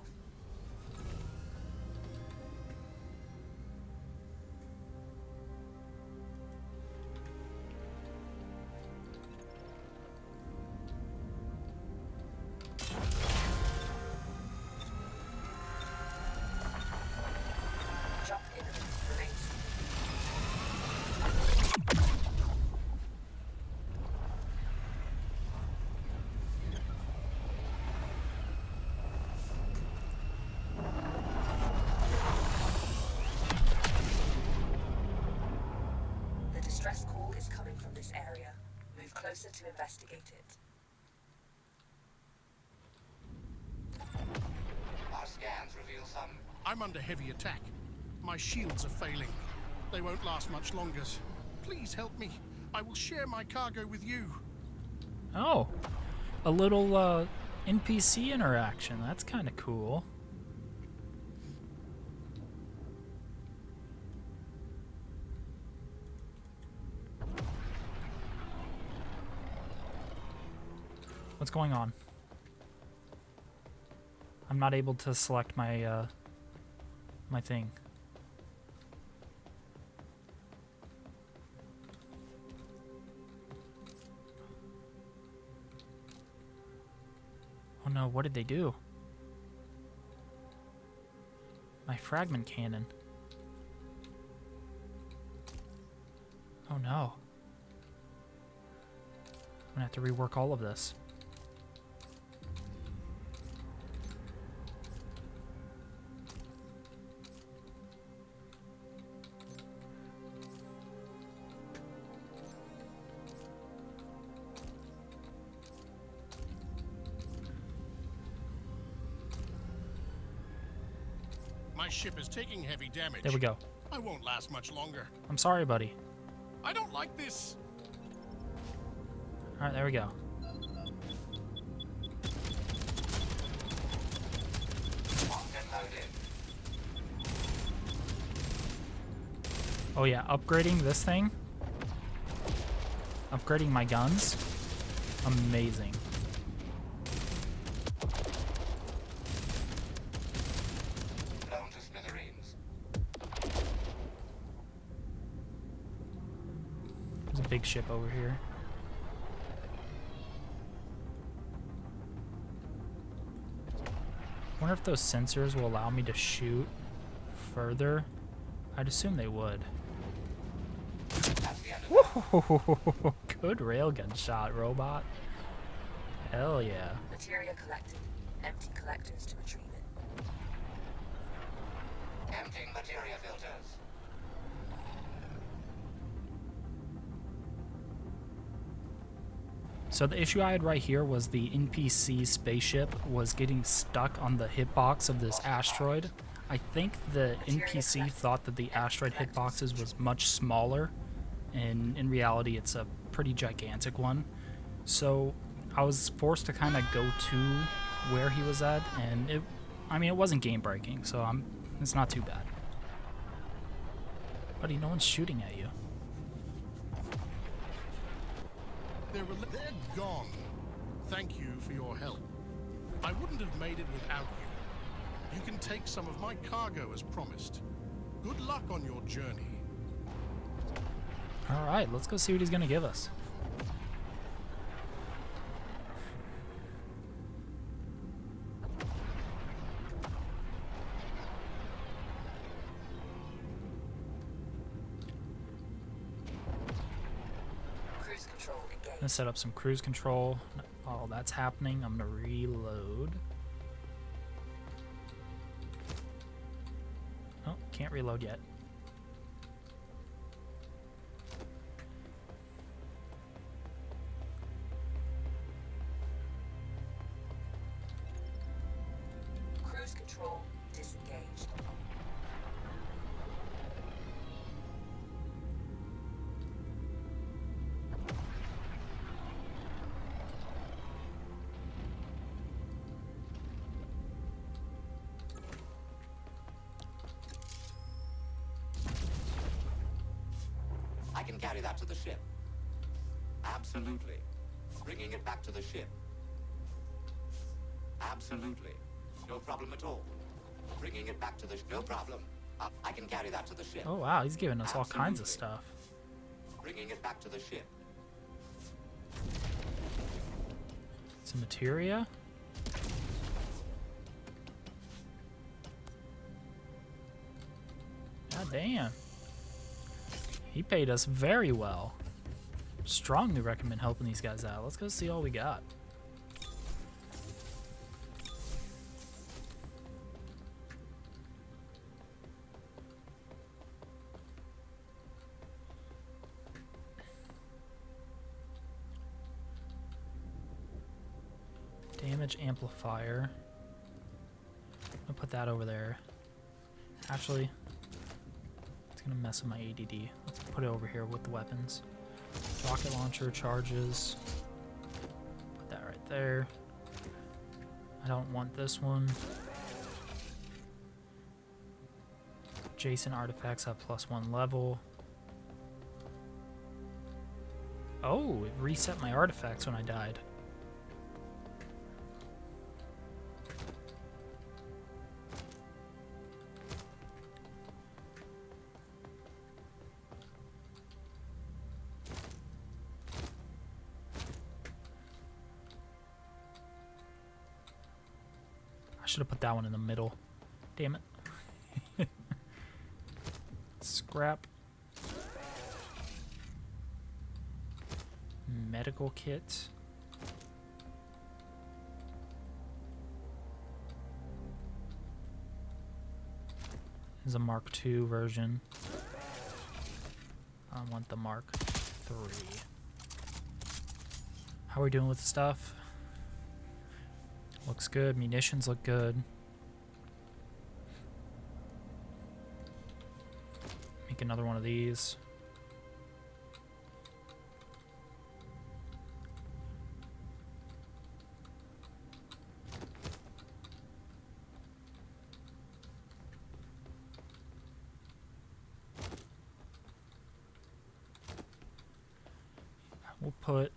Jump imminent. Remain seated. The distress call is coming from this area. Move closer to investigate it. Our scans reveal some. I'm under heavy attack. My shields are failing. They won't last much longer. Please help me. I will share my cargo with you. Oh, a little NPC interaction. That's kind of cool. What's going on? I'm not able to select my my thing. Oh no, what did they do? My fragment cannon. Oh no. I'm gonna have to rework all of this. My ship is taking heavy damage. There we go. I won't last much longer. I'm sorry, buddy. I don't like this. Alright, there we go. Locked and loaded. Oh yeah, upgrading this thing. Upgrading my guns. Amazing. Blown to smithereens. There's a big ship over here. I wonder if those sensors will allow me to shoot further. I'd assume they would. That's the end of Woo! Good railgun shot, robot. Hell yeah. Materia collected. Empty collectors to retrieve it. emptying materia filters. So the issue I had right here was the NPC spaceship was getting stuck on the hitbox of this asteroid. I think the NPC thought that the asteroid hitboxes was much smaller, and in reality it's a pretty gigantic one. So I was forced to kind of go to where he was at, and it wasn't game breaking, so it's not too bad. Buddy, no one's shooting at you. They're gone. Thank you for your help. I wouldn't have made it without you. You can take some of my cargo as promised. Good luck on your journey. Alright, let's go see what he's gonna give us. Cruise control engaged. I'm gonna set up some cruise control. While that's happening, I'm gonna reload. Oh, can't reload yet. Cruise control disengaged. I can carry that to the ship. Absolutely. Bringing it back to the ship. Absolutely. No problem at all. Bringing it back to the no problem. I can carry that to the ship. Oh wow, he's giving us all kinds of Absolutely. stuff. Bringing it back to the ship. Some materia. God damn. He paid us very well. Strongly recommend helping these guys out. Let's go see all we got. Damage amplifier. I'll put that over there. Actually, it's gonna mess with my ADD. Let's put it over here with the weapons. Rocket launcher charges. Put that right there. I don't want this one. Adjacent artifacts have +1 level. Oh, it reset my artifacts when I died. I should have put that one in the middle. Damn it. Scrap. Medical kit. This is a Mark II version. I want the Mark III. How are we doing with the stuff? Looks good. Munitions look good. Make another one of these. We'll put...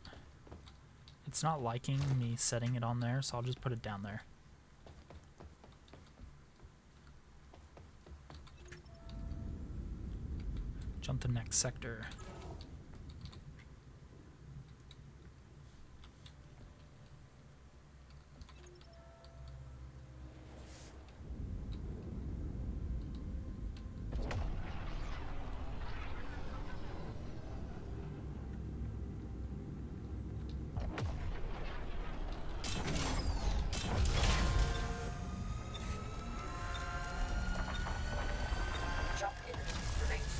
It's not liking me setting it on there, so I'll just put it down there. Jump to the next sector. Jump in remains.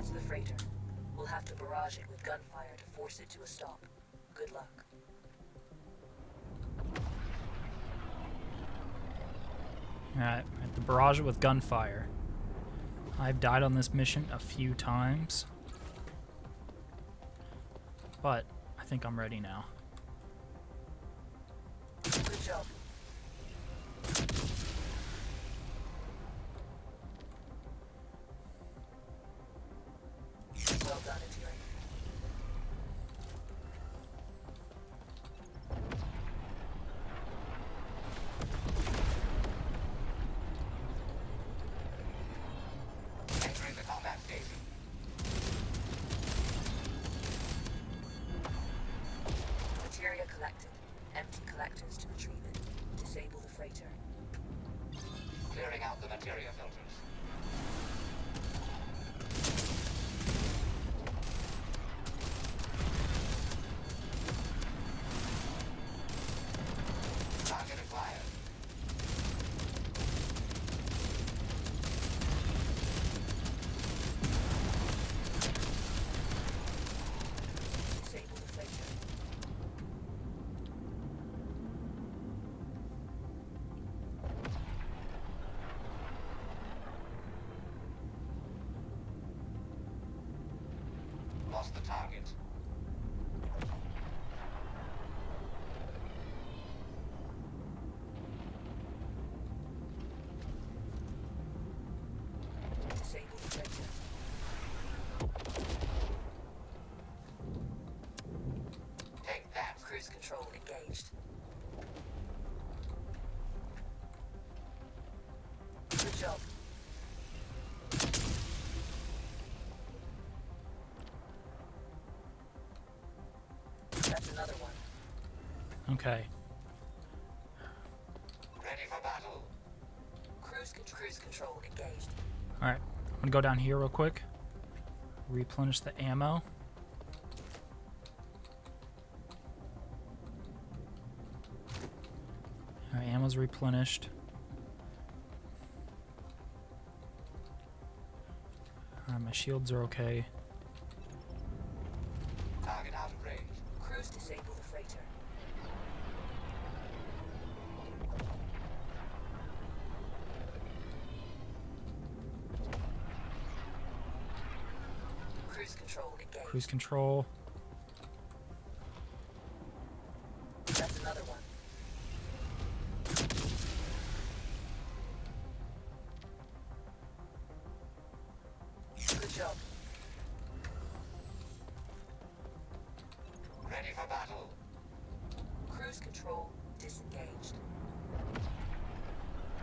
That's the freighter. We'll have to barrage it with gunfire to force it to a stop. Good luck. Alright, I have to barrage it with gunfire. I've died on this mission a few times, but I think I'm ready now. Good job. Well done, Atiri. Entering the combat station. Materia collected. Empty collectors to retrieve it. Disable the freighter. Clearing out the materia filters. Target acquired. Disable the freighter. Lost the target. Disable the freighter. Take that. Cruise control engaged. Good job. That's another one. Okay. Ready for battle. Cruise control engaged. Alright, I'm gonna go down here real quick. Replenish the ammo. Alright, ammo's replenished. Alright, my shields are okay. Target out of range. Cruise disable the freighter. Cruise control engaged. Cruise control. That's another one. Good job. Ready for battle. Cruise control disengaged.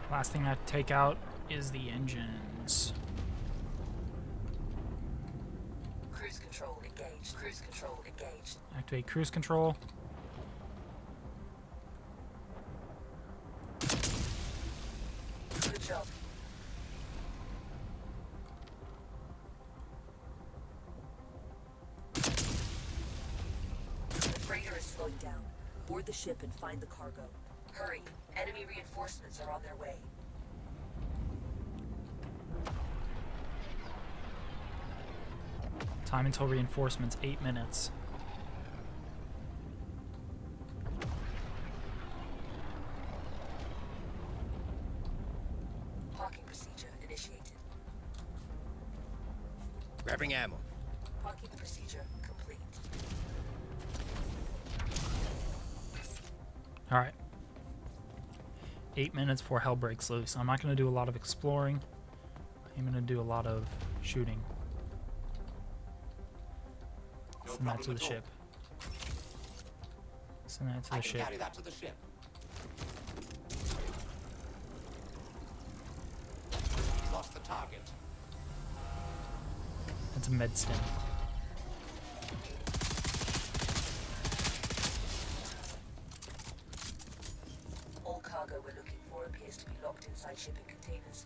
Last thing I have to take out is the engines. Cruise control engaged. Cruise control engaged. Activate cruise control. Good job. The freighter is slowing down. Board the ship and find the cargo. Hurry. Enemy reinforcements are on their way. Time until reinforcements, 8 minutes. Parking procedure initiated. Grabbing ammo. Parking procedure complete. Alright. 8 minutes before hell breaks loose. I'm not going to do a lot of exploring. I'm going to do a lot of shooting. No Send that problem to the at all. ship. Send that to I the can ship. carry that to the ship. Lost the target. That's a med stim. All cargo we're looking for appears to be locked inside shipping containers.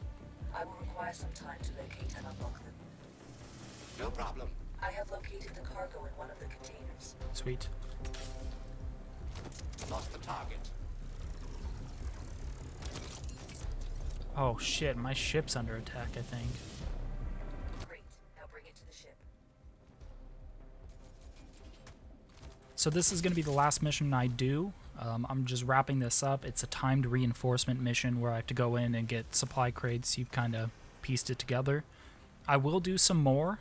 I will require some time to locate and unlock them. No problem. I have located the cargo in one of the containers. Sweet. Lost the target. Oh shit, my ship's under attack, I think. Great. Now bring it to the ship. So this is going to be the last mission I do. I'm just wrapping this up. It's a timed reinforcement mission where I have to go in and get supply crates. You've kind of pieced it together. I will do some more.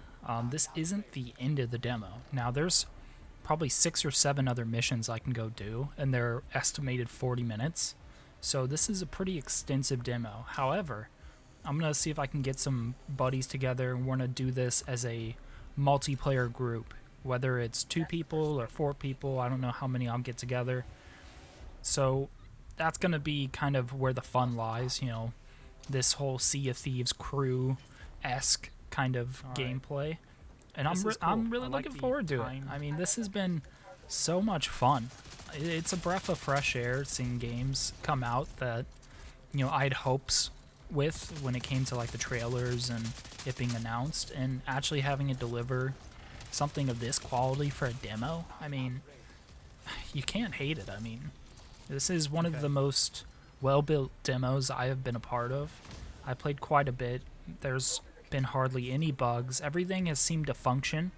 This isn't the end of the demo. Now there's probably 6 or 7 other missions I can go do, and they're estimated 40 minutes. So this is a pretty extensive demo. However, I'm going to see if I can get some buddies together, and we're going to do this as a multiplayer group. Whether it's 2 people or 4 people, I don't know how many I'll get together. So that's going to be kind of where the fun lies, you know, this whole Sea of Thieves crew-esque kind of gameplay. And I'm really looking forward to it. I mean, this has been so much fun. It's a breath of fresh air seeing games come out that, you know, I had hopes with when it came to like the trailers and it being announced, and actually having it deliver something of this quality for a demo. I mean, you can't hate it. I mean, this is one of the most well-built demos I have been a part of. I played quite a bit. There's been hardly any bugs. Everything has seemed to function.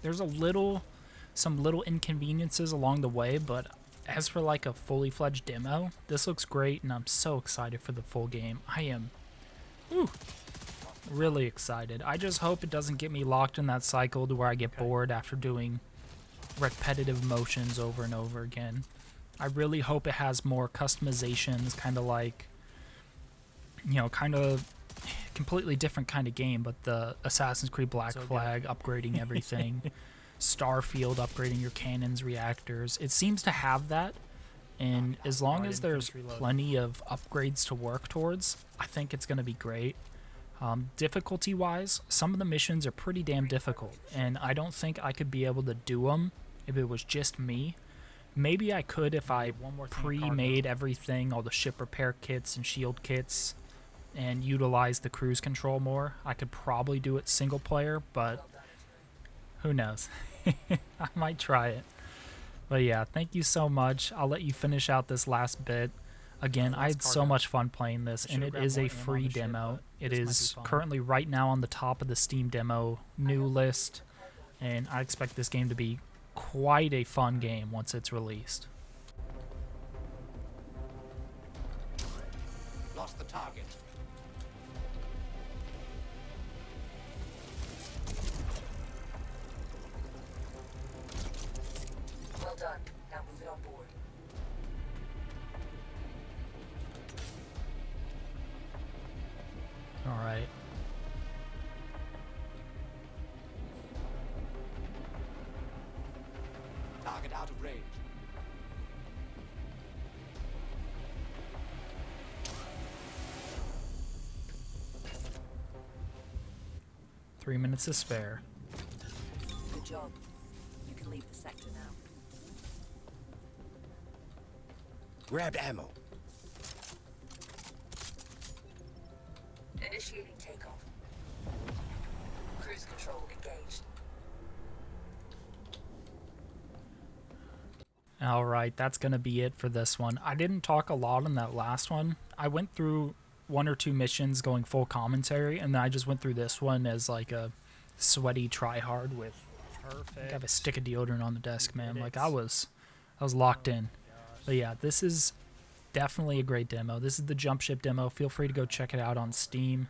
There's some little inconveniences along the way, but as for like a fully fledged demo, this looks great, and I'm so excited for the full game. I am really excited. I just hope it doesn't get me locked in that cycle to where I get bored after doing repetitive motions over and over again. I really hope it has more customizations, kind of like, you know, kind of completely different kind of game, but the Assassin's Creed Black Flag upgrading everything, Starfield upgrading your cannons, reactors. It seems to have that, and as long as there's plenty of upgrades to work towards, I think it's going to be great. Difficulty-wise, some of the missions are pretty damn difficult, and I don't think I could be able to do them if it was just me. Maybe I could if I pre-made everything, all the ship repair kits and shield kits, and utilize the cruise control more. I could probably do it single player, but who knows? I might try it. But yeah, thank you so much. I'll let you finish out this last bit. Again, I had so much fun playing this, and it is a free demo. It is currently right now on the top of the Steam demo new list, and I expect this game to be quite a fun game once it's released. Lost the target. Well done. Now move it on board. All right. Target out of range. Three minutes to spare. Good job. You can leave the sector now. Grab ammo. Initiating takeoff. Cruise control engaged. Alright, that's going to be it for this one. I didn't talk a lot on that last one. I went through 1 or 2 missions going full commentary, and then I just went through this one as like a sweaty tryhard with... I have a stick of deodorant on the desk, man. Like I was locked in. But yeah, this is definitely a great demo. This is the Jump Ship demo. Feel free to go check it out on Steam.